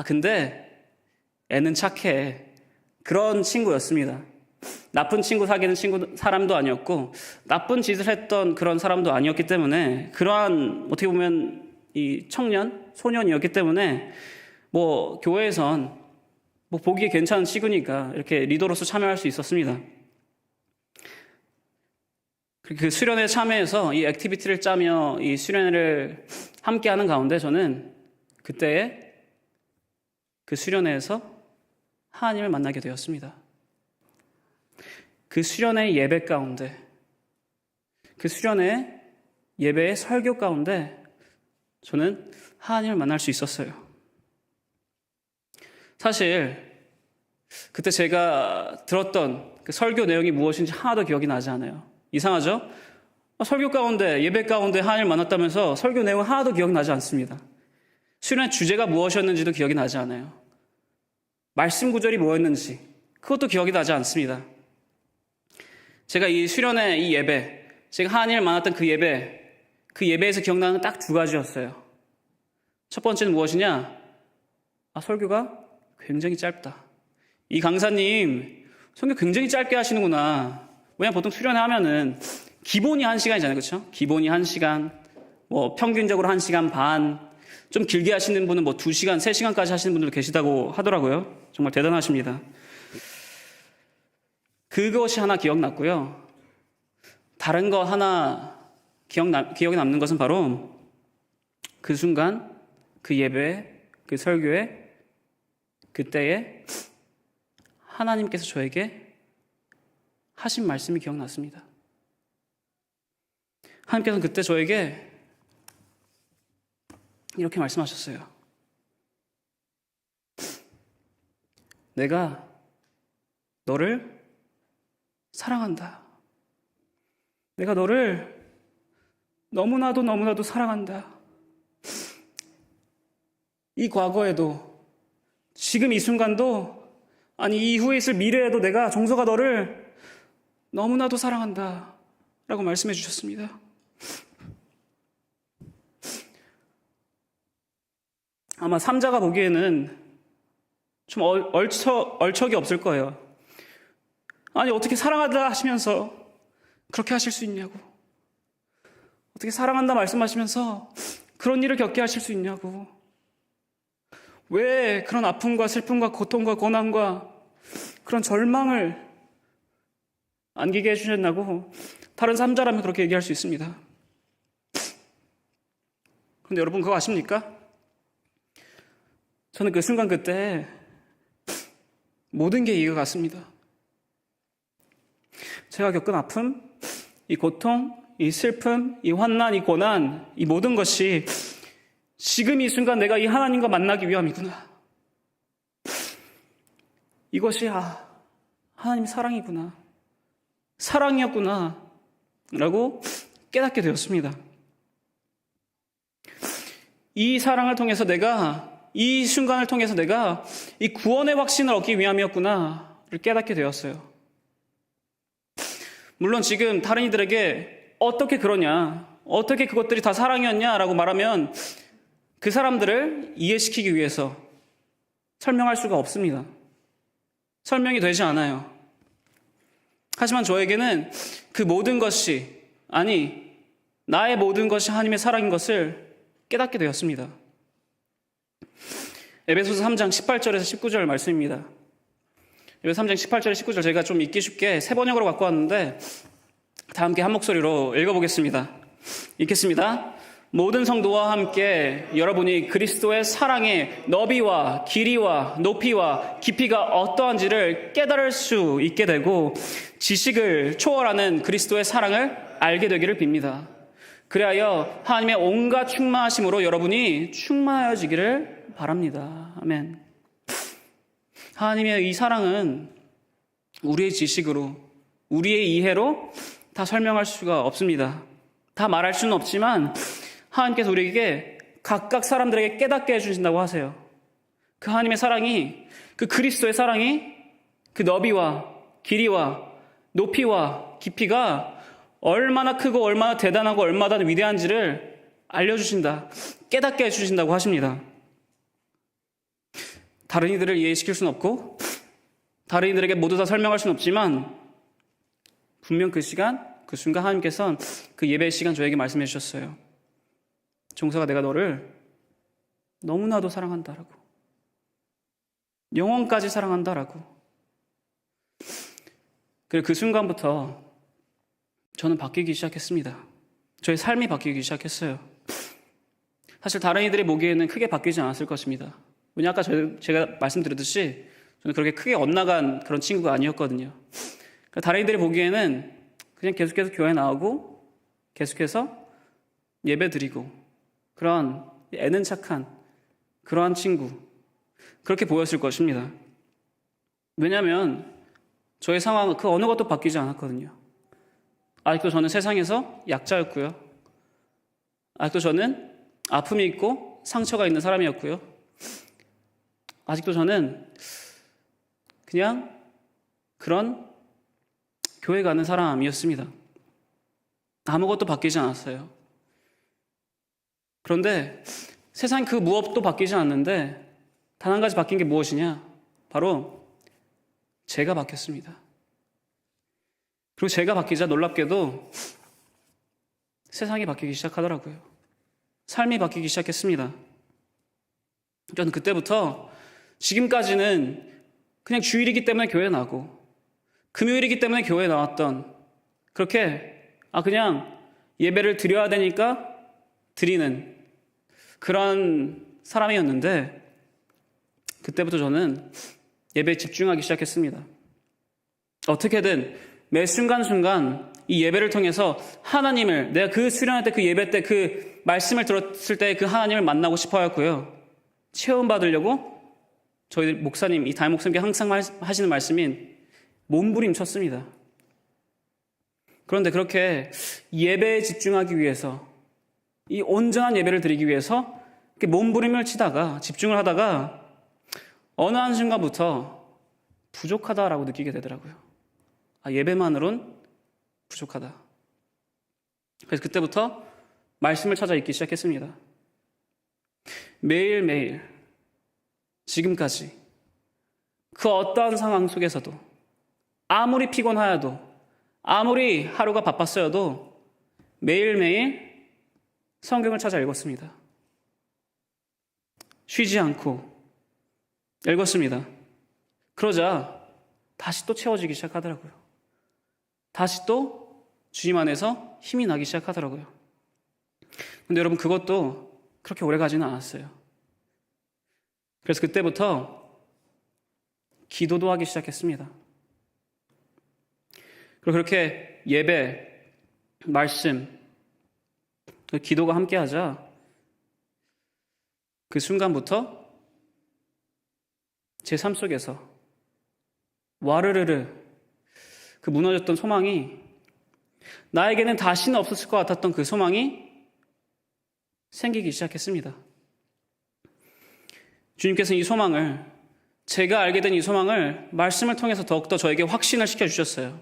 근데 애는 착해. 그런 친구였습니다. 나쁜 친구 사귀는 사람도 아니었고 나쁜 짓을 했던 그런 사람도 아니었기 때문에, 그러한 어떻게 보면 이 소년이었기 때문에 교회에선 보기에 괜찮은 친구니까 이렇게 리더로서 참여할 수 있었습니다. 그 수련회에 참여해서 이 액티비티를 짜며 이 수련회를 함께 하는 가운데 저는 그때에 그 수련회에서 하나님을 만나게 되었습니다. 그 수련회 예배 가운데, 그 수련회 예배의 설교 가운데 저는 하나님을 만날 수 있었어요. 사실 그때 제가 들었던 그 설교 내용이 무엇인지 하나도 기억이 나지 않아요. 이상하죠? 설교 가운데, 예배 가운데 하나님을 만났다면서 설교 내용 하나도 기억나지 않습니다. 수련회 주제가 무엇이었는지도 기억이 나지 않아요. 말씀 구절이 뭐였는지 그것도 기억이 나지 않습니다. 제가 이 수련회 이 예배, 제가 하나님을 만났던 그 예배에서 기억나는 딱 두 가지였어요. 첫 번째는 무엇이냐? 설교가 굉장히 짧다. 이 강사님 설교 굉장히 짧게 하시는구나. 왜냐면 보통 수련회 하면은 기본이 1시간이잖아요. 그렇죠? 기본이 1시간, 평균적으로 1시간 반, 좀 길게 하시는 분은 2시간, 3시간까지 하시는 분들도 계시다고 하더라고요. 정말 대단하십니다. 그것이 하나 기억났고요. 다른 거 하나 기억에 남는 것은 바로 그 순간, 그 예배, 그 설교에, 그때에 하나님께서 저에게 하신 말씀이 기억났습니다. 하나님께서는 그때 저에게 이렇게 말씀하셨어요. 내가 너를 사랑한다. 내가 너를 너무나도 사랑한다. 이 과거에도, 지금 이 순간도, 아니 이후에 있을 미래에도 내가 정서가 너를 너무나도 사랑한다 라고 말씀해 주셨습니다. 아마 삼자가 보기에는 좀 얼척이 없을 거예요. 아니 어떻게 사랑한다 하시면서 그렇게 하실 수 있냐고, 어떻게 사랑한다 말씀하시면서 그런 일을 겪게 하실 수 있냐고, 왜 그런 아픔과 슬픔과 고통과 고난과 그런 절망을 안기게 해주셨냐고 다른 삼자라면 그렇게 얘기할 수 있습니다. 그런데 여러분 그거 아십니까? 저는 그 순간 그때 모든 게 이해가 갔습니다. 제가 겪은 아픔, 이 고통, 이 슬픔, 이 환난, 이 고난, 이 모든 것이 지금 이 순간 내가 이 하나님과 만나기 위함이구나. 이것이 하나님 사랑이구나. 사랑이었구나. 라고 깨닫게 되었습니다. 이 사랑을 통해서 이 순간을 통해서 내가 이 구원의 확신을 얻기 위함이었구나를 깨닫게 되었어요. 물론 지금 다른 이들에게 어떻게 그러냐, 어떻게 그것들이 다 사랑이었냐라고 말하면 그 사람들을 이해시키기 위해서 설명할 수가 없습니다. 설명이 되지 않아요. 하지만 저에게는 그 모든 것이, 아니 나의 모든 것이 하나님의 사랑인 것을 깨닫게 되었습니다. 에베소서 3장 18절에서 19절 말씀입니다. 에베소 3장 18절에 19절 제가 좀 읽기 쉽게 새 번역으로 갖고 왔는데 다 함께 한 목소리로 읽어보겠습니다. 읽겠습니다. 모든 성도와 함께 여러분이 그리스도의 사랑의 너비와 길이와 높이와 깊이가 어떠한지를 깨달을 수 있게 되고 지식을 초월하는 그리스도의 사랑을 알게 되기를 빕니다. 그리하여 하나님의 온갖 충만하심으로 여러분이 충만하여지기를 바랍니다. 아멘. 하나님의 이 사랑은 우리의 지식으로, 우리의 이해로 다 설명할 수가 없습니다. 다 말할 수는 없지만 하나님께서 우리에게 각각 사람들에게 깨닫게 해주신다고 하세요. 그 하나님의 사랑이, 그 그리스도의 사랑이 그 너비와 길이와 높이와 깊이가 얼마나 크고 얼마나 대단하고 얼마나 위대한지를 알려주신다, 깨닫게 해주신다고 하십니다. 다른 이들을 이해시킬 수는 없고 다른 이들에게 모두 다 설명할 수는 없지만 분명 그 시간, 그 순간 하나님께서는 그 예배 시간 저에게 말씀해 주셨어요. 종서가 내가 너를 너무나도 사랑한다라고, 영원까지 사랑한다라고. 그리고 그 순간부터 저는 바뀌기 시작했습니다. 저의 삶이 바뀌기 시작했어요. 사실 다른 이들이 보기에는 크게 바뀌지 않았을 것입니다. 왜냐 아까 제가 말씀드렸듯이 저는 그렇게 크게 엇나간 그런 친구가 아니었거든요. 그러니까 다른 이들이 보기에는 그냥 계속해서 교회 나오고 계속해서 예배 드리고 그런 애는 착한 그러한 친구, 그렇게 보였을 것입니다. 왜냐하면 저의 상황은 그 어느 것도 바뀌지 않았거든요. 아직도 저는 세상에서 약자였고요. 아직도 저는 아픔이 있고 상처가 있는 사람이었고요. 아직도 저는 그냥 그런 교회 가는 사람이었습니다. 아무것도 바뀌지 않았어요. 그런데 세상 그 무엇도 바뀌지 않는데 단 한 가지 바뀐 게 무엇이냐? 바로 제가 바뀌었습니다. 그리고 제가 바뀌자 놀랍게도 세상이 바뀌기 시작하더라고요. 삶이 바뀌기 시작했습니다. 저는 그때부터 지금까지는 그냥 주일이기 때문에 교회 나고 금요일이기 때문에 교회 나왔던, 그렇게 그냥 예배를 드려야 되니까 드리는 그런 사람이었는데, 그때부터 저는 예배에 집중하기 시작했습니다. 어떻게든 매 순간순간 이 예배를 통해서 하나님을, 내가 그 수련할 때, 그 예배 때, 그 말씀을 들었을 때 그 하나님을 만나고 싶어 했고요. 체험받으려고 저희 목사님, 이 담임 목사님께 항상 하시는 말씀인 몸부림쳤습니다. 그런데 그렇게 예배에 집중하기 위해서, 이 온전한 예배를 드리기 위해서 이렇게 몸부림을 치다가, 집중을 하다가 어느 한순간부터 부족하다라고 느끼게 되더라고요. 예배만으론 부족하다. 그래서 그때부터 말씀을 찾아 읽기 시작했습니다. 매일매일 지금까지 그 어떠한 상황 속에서도, 아무리 피곤하여도, 아무리 하루가 바빴어도 매일매일 성경을 찾아 읽었습니다. 쉬지 않고 읽었습니다. 그러자 다시 또 채워지기 시작하더라고요. 다시 또 주님 안에서 힘이 나기 시작하더라고요. 근데 여러분, 그것도 그렇게 오래 가지는 않았어요. 그래서 그때부터 기도도 하기 시작했습니다. 그리고 그렇게 예배, 말씀, 기도가 함께 하자 그 순간부터 제 삶 속에서 와르르르 그 무너졌던 소망이, 나에게는 다시는 없었을 것 같았던 그 소망이 생기기 시작했습니다. 주님께서는 이 소망을, 제가 알게 된 이 소망을 말씀을 통해서 더욱더 저에게 확신을 시켜주셨어요.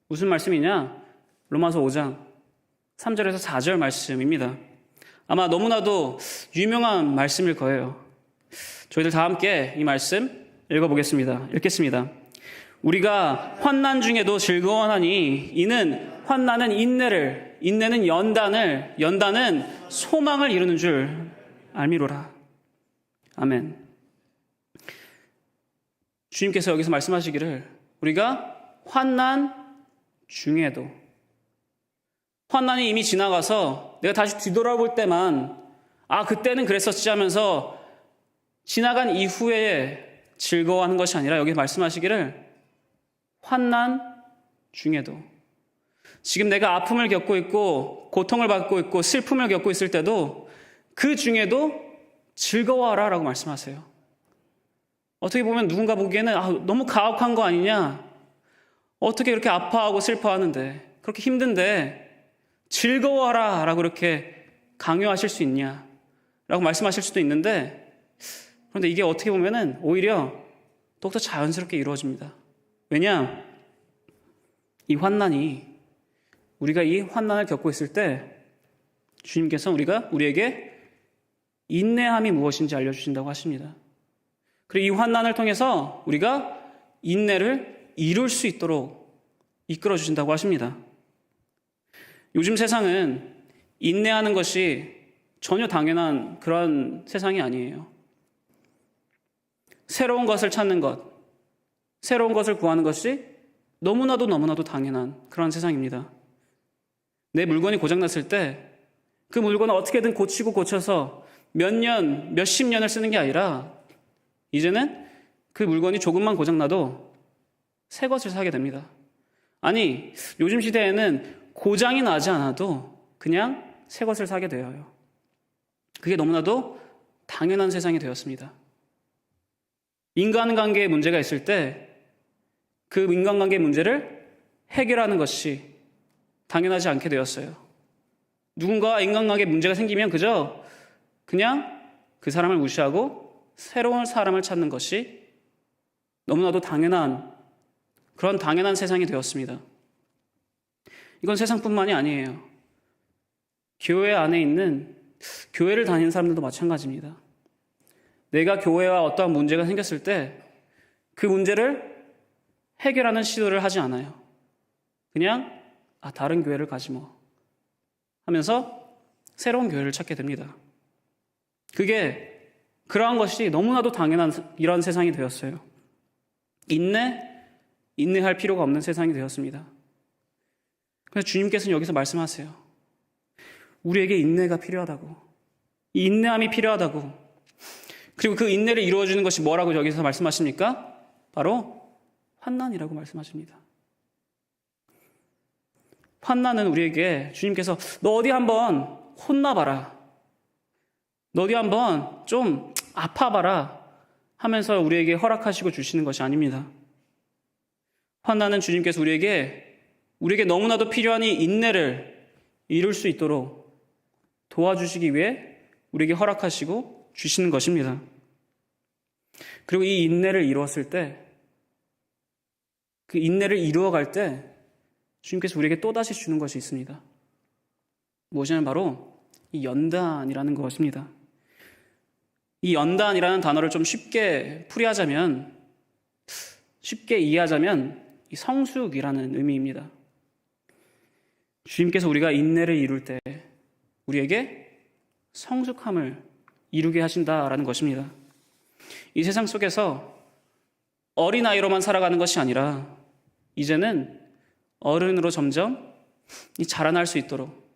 무슨 말씀이냐? 로마서 5장 3절에서 4절 말씀입니다. 아마 너무나도 유명한 말씀일 거예요. 저희들 다 함께 이 말씀 읽어보겠습니다. 읽겠습니다. 우리가 환난 중에도 즐거워하니 이는 환난은 인내를, 인내는 연단을, 연단은 소망을 이루는 줄 알미로라. 아멘. 주님께서 여기서 말씀하시기를, 우리가 환난 중에도, 환난이 이미 지나가서 내가 다시 뒤돌아볼 때만 그때는 그랬었지 하면서 지나간 이후에 즐거워하는 것이 아니라, 여기 말씀하시기를 환난 중에도, 지금 내가 아픔을 겪고 있고 고통을 받고 있고 슬픔을 겪고 있을 때도 그 중에도 즐거워하라 라고 말씀하세요. 어떻게 보면 누군가 보기에는 너무 가혹한 거 아니냐, 어떻게 이렇게 아파하고 슬퍼하는데, 그렇게 힘든데 즐거워하라 라고 그렇게 강요하실 수 있냐 라고 말씀하실 수도 있는데, 그런데 이게 어떻게 보면은 오히려 더욱더 자연스럽게 이루어집니다. 왜냐? 이 환난이, 우리가 이 환난을 겪고 있을 때 주님께서 우리에게 인내함이 무엇인지 알려주신다고 하십니다. 그리고 이 환난을 통해서 우리가 인내를 이룰 수 있도록 이끌어 주신다고 하십니다. 요즘 세상은 인내하는 것이 전혀 당연한 그런 세상이 아니에요. 새로운 것을 찾는 것, 새로운 것을 구하는 것이 너무나도 당연한 그런 세상입니다. 내 물건이 고장났을 때 그 물건을 어떻게든 고치고 고쳐서 몇 년, 몇십 년을 쓰는 게 아니라 이제는 그 물건이 조금만 고장나도 새 것을 사게 됩니다. 아니, 요즘 시대에는 고장이 나지 않아도 그냥 새 것을 사게 되어요. 그게 너무나도 당연한 세상이 되었습니다. 인간관계에 문제가 있을 때 그 인간관계 문제를 해결하는 것이 당연하지 않게 되었어요. 누군가와 인간관계에 문제가 생기면 그냥 그 사람을 무시하고 새로운 사람을 찾는 것이 너무나도 당연한, 그런 당연한 세상이 되었습니다. 이건 세상뿐만이 아니에요. 교회 안에 있는, 교회를 다니는 사람들도 마찬가지입니다. 내가 교회와 어떠한 문제가 생겼을 때 그 문제를 해결하는 시도를 하지 않아요. 그냥 다른 교회를 가지 뭐 하면서 새로운 교회를 찾게 됩니다. 그게, 그러한 것이 너무나도 당연한 이런 세상이 되었어요. 인내할 필요가 없는 세상이 되었습니다. 그래서 주님께서는 여기서 말씀하세요. 우리에게 인내가 필요하다고. 이 인내함이 필요하다고. 그리고 그 인내를 이루어주는 것이 뭐라고 여기서 말씀하십니까? 바로 환난이라고 말씀하십니다. 환난은 우리에게 주님께서 너 어디 한번 혼나봐라. 너 어디 한번 좀 아파봐라 하면서 우리에게 허락하시고 주시는 것이 아닙니다. 환난은 주님께서 우리에게 너무나도 필요한 이 인내를 이룰 수 있도록 도와주시기 위해 우리에게 허락하시고 주시는 것입니다. 그리고 이 인내를 이루었을 때, 그 인내를 이루어갈 때 주님께서 우리에게 또다시 주는 것이 있습니다. 무엇이냐면 바로 이 연단이라는 것입니다. 이 연단이라는 단어를 좀 쉽게 풀이하자면, 쉽게 이해하자면 이 성숙이라는 의미입니다. 주님께서 우리가 인내를 이룰 때 우리에게 성숙함을 이루게 하신다라는 것입니다. 이 세상 속에서 어린아이로만 살아가는 것이 아니라 이제는 어른으로 점점 자라날 수 있도록,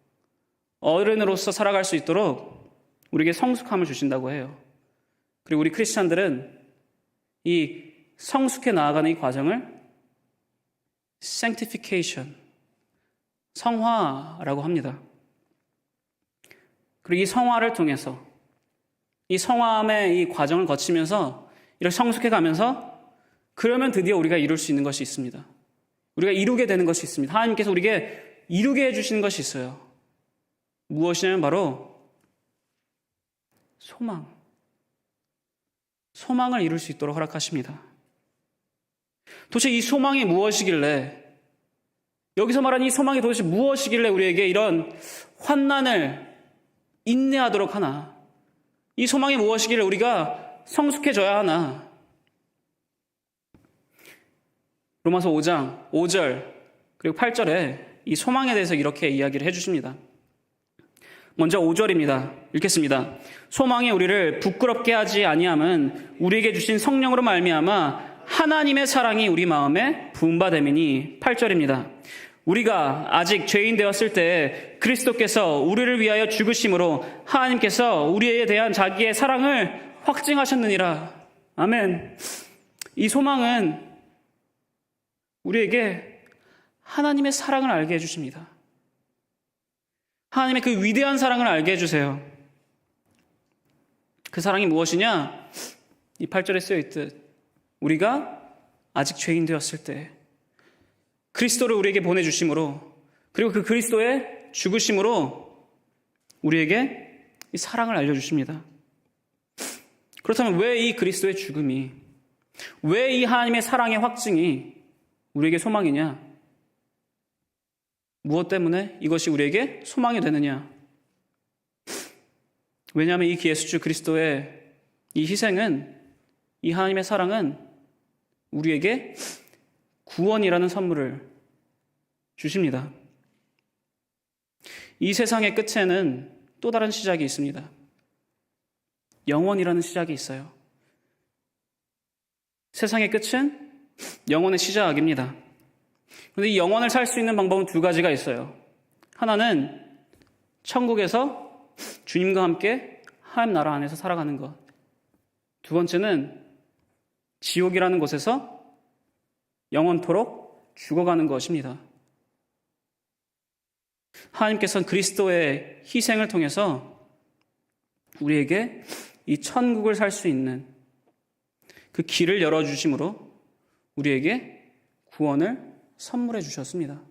어른으로서 살아갈 수 있도록 우리에게 성숙함을 주신다고 해요. 그리고 우리 크리스찬들은 이 성숙해 나아가는 이 과정을 sanctification, 성화라고 합니다. 그리고 이 성화를 통해서, 이 성화함의 이 과정을 거치면서 이렇게 성숙해 가면서 그러면 드디어 우리가 이룰 수 있는 것이 있습니다. 우리가 이루게 되는 것이 있습니다. 하나님께서 우리에게 이루게 해주시는 것이 있어요. 무엇이냐면 바로 소망을 이룰 수 있도록 허락하십니다. 도대체 이 소망이 무엇이길래, 여기서 말하는 이 소망이 도대체 무엇이길래 우리에게 이런 환난을 인내하도록 하나? 이 소망이 무엇이길래 우리가 성숙해져야 하나? 로마서 5장 5절 그리고 8절에 이 소망에 대해서 이렇게 이야기를 해주십니다. 먼저 5절입니다. 읽겠습니다. 소망이 우리를 부끄럽게 하지 아니함은 우리에게 주신 성령으로 말미암아 하나님의 사랑이 우리 마음에 부음받음이니. 8절입니다. 우리가 아직 죄인 되었을 때 그리스도께서 우리를 위하여 죽으심으로 하나님께서 우리에 대한 자기의 사랑을 확증하셨느니라. 아멘. 이 소망은 우리에게 하나님의 사랑을 알게 해주십니다. 하나님의 그 위대한 사랑을 알게 해주세요. 그 사랑이 무엇이냐? 이 8절에 쓰여있듯 우리가 아직 죄인 되었을 때 그리스도를 우리에게 보내주심으로, 그리고 그 그리스도의 죽으심으로 우리에게 이 사랑을 알려주십니다. 그렇다면 왜 이 그리스도의 죽음이, 왜 이 하나님의 사랑의 확증이 우리에게 소망이냐? 무엇 때문에 이것이 우리에게 소망이 되느냐? 왜냐하면 이 예수 그리스도의 이 희생은, 이 하나님의 사랑은 우리에게 구원이라는 선물을 주십니다. 이 세상의 끝에는 또 다른 시작이 있습니다. 영원이라는 시작이 있어요. 세상의 끝은 영원의 시작입니다. 그런데 이 영원을 살 수 있는 방법은 두 가지가 있어요. 하나는 천국에서 주님과 함께 하나님 나라 안에서 살아가는 것. 두 번째는 지옥이라는 곳에서 영원토록 죽어가는 것입니다. 하나님께서는 그리스도의 희생을 통해서 우리에게 이 천국을 살 수 있는 그 길을 열어주심으로 우리에게 구원을 선물해 주셨습니다.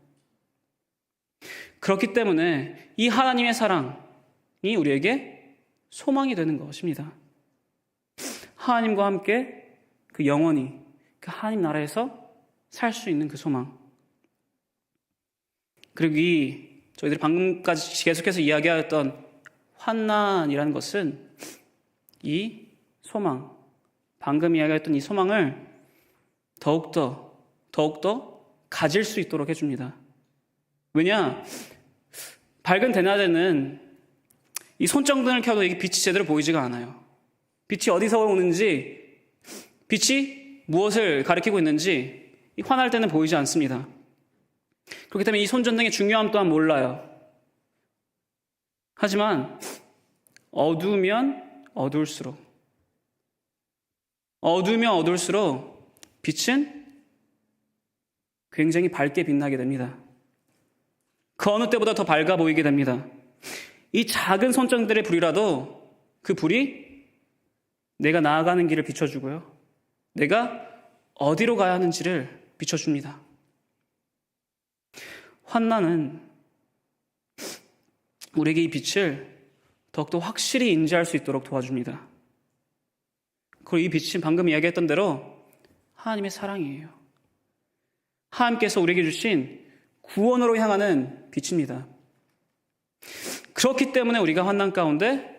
그렇기 때문에 이 하나님의 사랑이 우리에게 소망이 되는 것입니다. 하나님과 함께 그 영원히 그 하나님 나라에서 살 수 있는 그 소망. 그리고 저희들이 방금까지 계속해서 이야기하였던 환난이라는 것은 이 소망, 방금 이야기했던 이 소망을 더욱더 가질 수 있도록 해줍니다. 왜냐? 밝은 대낮에는 이 손전등을 켜도 이게 빛이 제대로 보이지가 않아요. 빛이 어디서 오는지, 빛이 무엇을 가리키고 있는지 환할 때는 보이지 않습니다. 그렇기 때문에 이 손전등의 중요함 또한 몰라요. 하지만 어두우면 어두울수록 빛은 굉장히 밝게 빛나게 됩니다. 그 어느 때보다 더 밝아 보이게 됩니다. 이 작은 손전등들의 불이라도 그 불이 내가 나아가는 길을 비춰주고요. 내가 어디로 가야 하는지를 비춰줍니다. 환난은 우리에게 이 빛을 더욱더 확실히 인지할 수 있도록 도와줍니다. 그리고 이 빛은 방금 이야기했던 대로 하나님의 사랑이에요. 하나님께서 우리에게 주신 구원으로 향하는 빛입니다. 그렇기 때문에 우리가 환난 가운데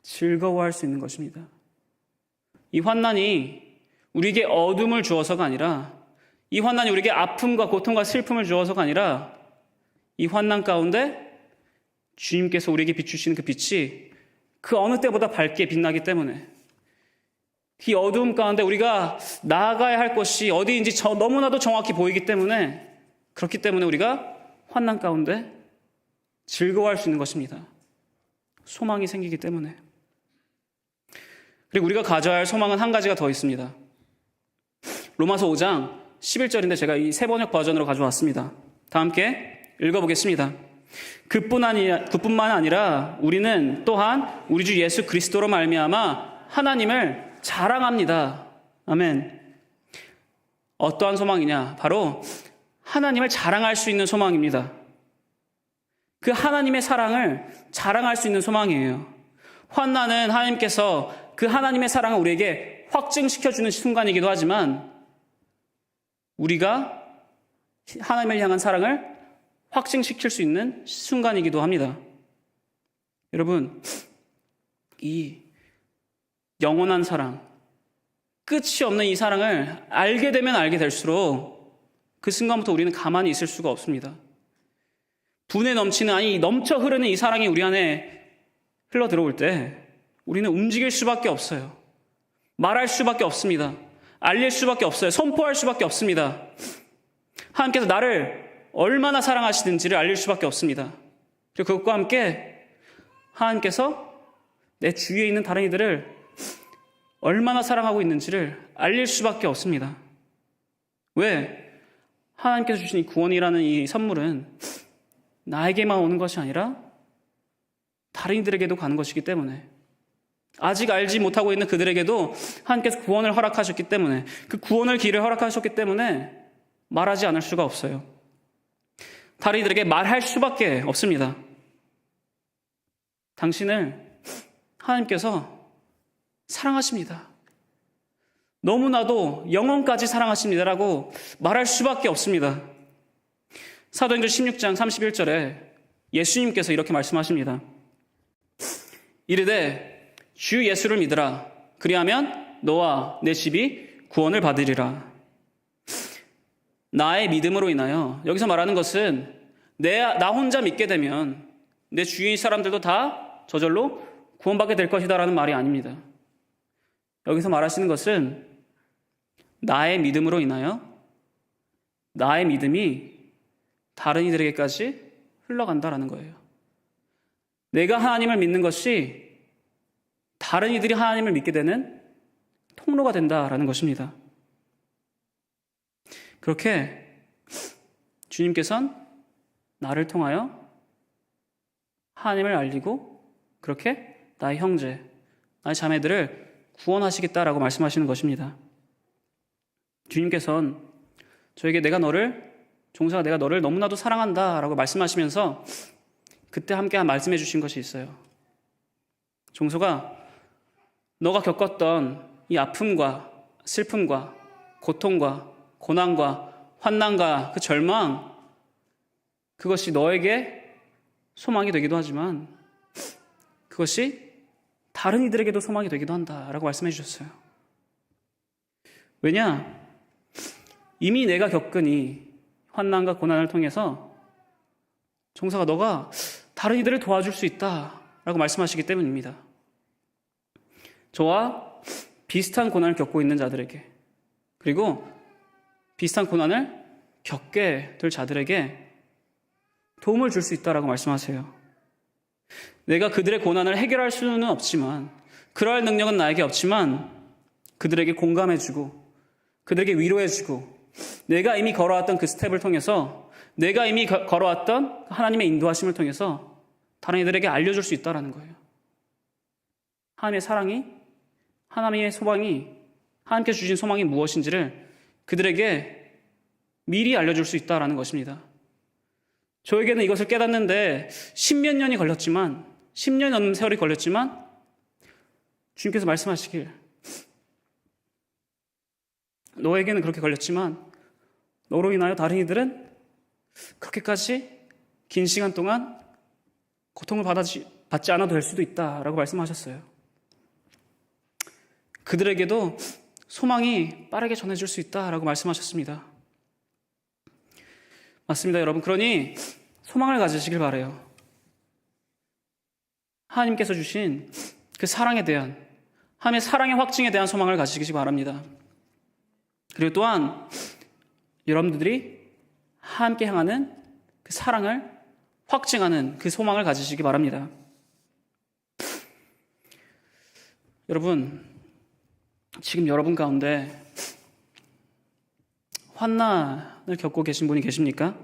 즐거워할 수 있는 것입니다. 이 환난이 우리에게 어둠을 주어서가 아니라, 이 환난이 우리에게 아픔과 고통과 슬픔을 주어서가 아니라, 이 환난 가운데 주님께서 우리에게 비추시는 그 빛이 그 어느 때보다 밝게 빛나기 때문에, 이 어두움 가운데 우리가 나아가야 할 것이 어디인지 너무나도 정확히 보이기 때문에, 그렇기 때문에 우리가 환난 가운데 즐거워할 수 있는 것입니다. 소망이 생기기 때문에. 그리고 우리가 가져야 할 소망은 한 가지가 더 있습니다. 로마서 5장 11절인데 제가 이 새번역 버전으로 가져왔습니다. 다 함께 읽어보겠습니다. 그뿐만 아니라 우리는 또한 우리 주 예수 그리스도로 말미암아 하나님을 자랑합니다. 아멘. 어떠한 소망이냐? 바로 하나님을 자랑할 수 있는 소망입니다. 그 하나님의 사랑을 자랑할 수 있는 소망이에요. 환난은 하나님께서 그 하나님의 사랑을 우리에게 확증시켜주는 순간이기도 하지만, 우리가 하나님을 향한 사랑을 확증시킬 수 있는 순간이기도 합니다. 여러분, 이 영원한 사랑, 끝이 없는 이 사랑을 알게 되면 알게 될수록 그 순간부터 우리는 가만히 있을 수가 없습니다. 분에 넘치는, 아니 넘쳐 흐르는 이 사랑이 우리 안에 흘러 들어올 때 우리는 움직일 수밖에 없어요. 말할 수밖에 없습니다. 알릴 수밖에 없어요. 선포할 수밖에 없습니다. 하나님께서 나를 얼마나 사랑하시는지를 알릴 수밖에 없습니다. 그리고 그것과 함께 하나님께서 내 주위에 있는 다른 이들을 얼마나 사랑하고 있는지를 알릴 수밖에 없습니다. 왜? 하나님께서 주신 이 구원이라는 이 선물은 나에게만 오는 것이 아니라 다른 이들에게도 가는 것이기 때문에, 아직 알지 못하고 있는 그들에게도 하나님께서 구원을 허락하셨기 때문에, 그 구원을 길을 허락하셨기 때문에 말하지 않을 수가 없어요. 다른 이들에게 말할 수밖에 없습니다. 당신을 하나님께서 사랑하십니다. 너무나도 영원까지 사랑하십니다라고 말할 수밖에 없습니다. 사도행전 16장 31절에 예수님께서 이렇게 말씀하십니다. 이르되 주 예수를 믿으라. 그리하면 너와 내 집이 구원을 받으리라. 나의 믿음으로 인하여, 여기서 말하는 것은 나 혼자 믿게 되면 내 주위의 사람들도 다 저절로 구원받게 될 것이다라는 말이 아닙니다. 여기서 말하시는 것은 나의 믿음으로 인하여 나의 믿음이 다른 이들에게까지 흘러간다라는 거예요. 내가 하나님을 믿는 것이 다른 이들이 하나님을 믿게 되는 통로가 된다라는 것입니다. 그렇게 주님께서는 나를 통하여 하나님을 알리고 그렇게 나의 형제, 나의 자매들을 구원하시겠다라고 말씀하시는 것입니다. 주님께서는 저에게 종서가 내가 너를 너무나도 사랑한다라고 말씀하시면서 그때 함께 말씀해 주신 것이 있어요. 종서가 너가 겪었던 이 아픔과 슬픔과 고통과 고난과 환난과 그 절망, 그것이 너에게 소망이 되기도 하지만 그것이 다른 이들에게도 소망이 되기도 한다라고 말씀해 주셨어요. 왜냐? 이미 내가 겪은 이 환난과 고난을 통해서 종서가 너가 다른 이들을 도와줄 수 있다라고 말씀하시기 때문입니다. 저와 비슷한 고난을 겪고 있는 자들에게, 그리고 비슷한 고난을 겪게 될 자들에게 도움을 줄 수 있다라고 말씀하세요. 내가 그들의 고난을 해결할 수는 없지만, 그러할 능력은 나에게 없지만 그들에게 공감해주고 그들에게 위로해주고, 내가 이미 걸어왔던 그 스텝을 통해서, 내가 이미 걸어왔던 하나님의 인도하심을 통해서 다른 이들에게 알려줄 수 있다는 거예요. 하나님의 사랑이, 하나님의 소망이, 하나님께서 주신 소망이 무엇인지를 그들에게 미리 알려줄 수 있다는 것입니다. 저에게는 이것을 깨닫는데 10몇 년이 걸렸지만, 10년 넘는 세월이 걸렸지만 주님께서 말씀하시길, 너에게는 그렇게 걸렸지만 너로 인하여 다른 이들은 그렇게까지 긴 시간 동안 고통을 받지 않아도 될 수도 있다라고 말씀하셨어요. 그들에게도 소망이 빠르게 전해질 수 있다라고 말씀하셨습니다. 맞습니다, 여러분. 그러니 소망을 가지시길 바라요. 하나님께서 주신 그 사랑에 대한, 하나님의 사랑의 확증에 대한 소망을 가지시기 바랍니다. 그리고 또한 여러분들이 함께 향하는 그 사랑을 확증하는 그 소망을 가지시기 바랍니다. 여러분, 지금 여러분 가운데 환난을 겪고 계신 분이 계십니까?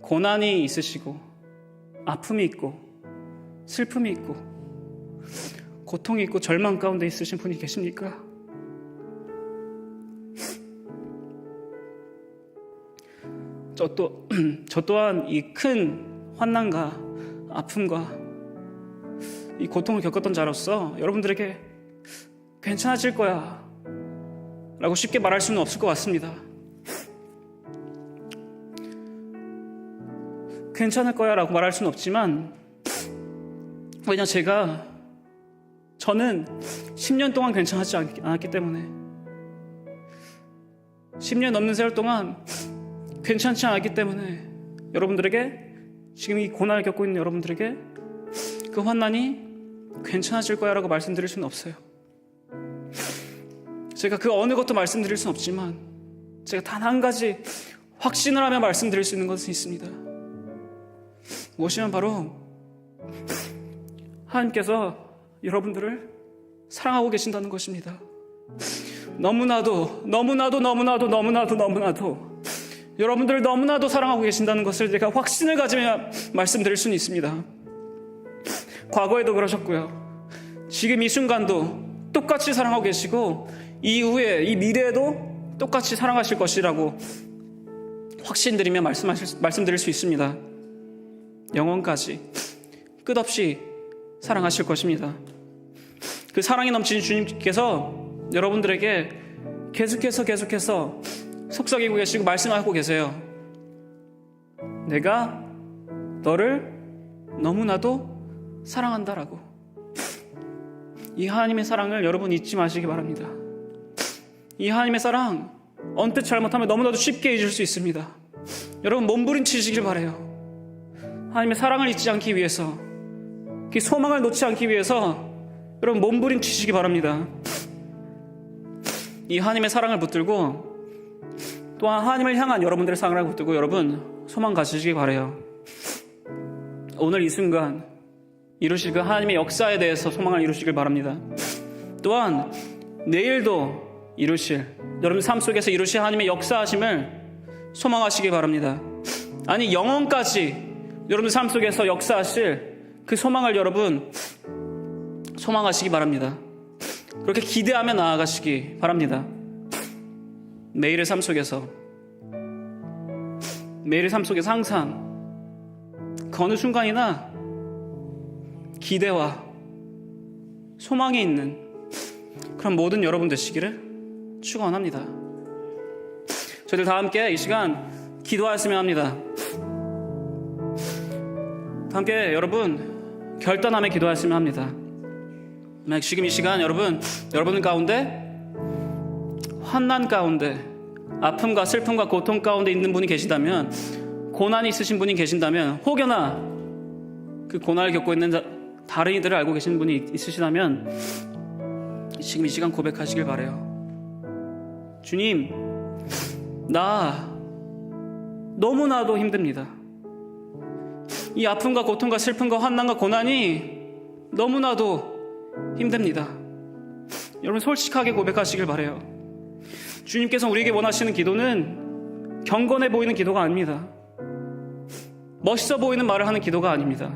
고난이 있으시고 아픔이 있고 슬픔이 있고 고통이 있고 절망 가운데 있으신 분이 계십니까? 저 또한 이 큰 환난과 아픔과 이 고통을 겪었던 자로서 여러분들에게 괜찮아질 거야 라고 쉽게 말할 수는 없을 것 같습니다. 괜찮을 거야 라고 말할 수는 없지만, 왜냐, 저는 10년 동안 괜찮지 않았기 때문에, 10년 넘는 세월 동안 괜찮지 않았기 때문에 여러분들에게, 지금 이 고난을 겪고 있는 여러분들에게 그 환난이 괜찮아질 거야 라고 말씀드릴 수는 없어요. 제가 그 어느 것도 말씀드릴 수는 없지만 제가 단 한 가지 확신을 하며 말씀드릴 수 있는 것은 있습니다. 무엇이면 바로 하나님께서 여러분들을 사랑하고 계신다는 것입니다. 너무나도 여러분들을 너무나도 사랑하고 계신다는 것을 제가 확신을 가지며 말씀드릴 수는 있습니다. 과거에도 그러셨고요, 지금 이 순간도 똑같이 사랑하고 계시고, 이후에, 이 미래에도 똑같이 사랑하실 것이라고 확신드리며 말씀드릴 수 있습니다. 영원까지 끝없이 사랑하실 것입니다. 그 사랑이 넘치는 주님께서 여러분들에게 계속해서 속삭이고 계시고 말씀하고 계세요. 내가 너를 너무나도 사랑한다라고. 이 하나님의 사랑을 여러분 잊지 마시기 바랍니다. 이 하나님의 사랑 언뜻 잘못하면 너무나도 쉽게 잊을 수 있습니다. 여러분 몸부림치시길 바라요. 하나님의 사랑을 잊지 않기 위해서, 그 소망을 놓지 않기 위해서 여러분 몸부림치시기 바랍니다. 이 하나님의 사랑을 붙들고, 또한 하나님을 향한 여러분들의 사랑을 붙들고 여러분 소망 가지시기 바라요. 오늘 이 순간 이루실 그 하나님의 역사에 대해서 소망을 이루시길 바랍니다. 또한 내일도 이루실, 여러분 삶 속에서 이루실 하나님의 역사하심을 소망하시기 바랍니다. 아니, 영원까지 여러분 삶 속에서 역사하실 그 소망을 여러분 소망하시기 바랍니다. 그렇게 기대하며 나아가시기 바랍니다. 매일의 삶 속에서 항상 그 어느 순간이나 기대와 소망이 있는 그런 모든 여러분 되시기를 축원합니다. 저희들 다 함께 이 시간 기도하였으면 합니다. 다 함께 여러분 결단하며 기도하였으면 합니다. 지금 이 시간 여러분 가운데 환난 가운데, 아픔과 슬픔과 고통 가운데 있는 분이 계시다면, 고난이 있으신 분이 계신다면, 혹여나 그 고난을 겪고 있는 다른 이들을 알고 계시는 분이 있으시다면 지금 이 시간 고백하시길 바라요. 주님, 나 너무나도 힘듭니다. 이 아픔과 고통과 슬픔과 환난과 고난이 너무나도 힘듭니다. 여러분 솔직하게 고백하시길 바라요. 주님께서 우리에게 원하시는 기도는 경건해 보이는 기도가 아닙니다. 멋있어 보이는 말을 하는 기도가 아닙니다.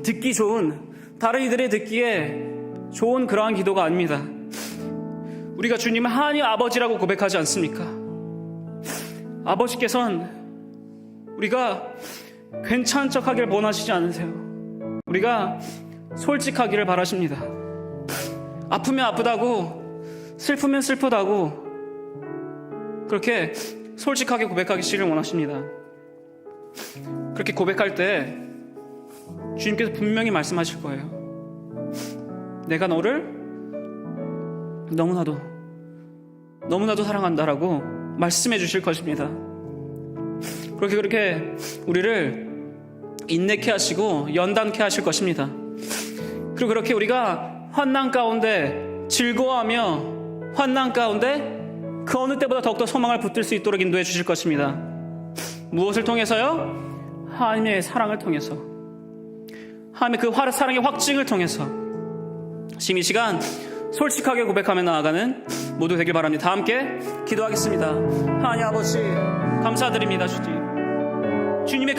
듣기 좋은, 다른 이들이 듣기에 좋은 그러한 기도가 아닙니다. 우리가 주님을 하나님 아버지라고 고백하지 않습니까? 아버지께서는 우리가 괜찮은 척 하길 원하시지 않으세요. 우리가 솔직하기를 바라십니다. 아프면 아프다고, 슬프면 슬프다고 그렇게 솔직하게 고백하기를 원하십니다. 그렇게 고백할 때 주님께서 분명히 말씀하실 거예요. 내가 너를 너무나도 사랑한다라고 말씀해 주실 것입니다. 그렇게 우리를 인내케 하시고 연단케 하실 것입니다. 그리고 그렇게 우리가 환난 가운데 즐거워하며 환난 가운데 그 어느 때보다 더욱더 소망을 붙들 수 있도록 인도해 주실 것입니다. 무엇을 통해서요? 하나님의 사랑을 통해서, 하나님의 그 사랑의 확증을 통해서 지금 이 시간 솔직하게 고백하며 나아가는 모두 되길 바랍니다. 다 함께 기도하겠습니다. 하나님 아버지 감사드립니다. 주님의 그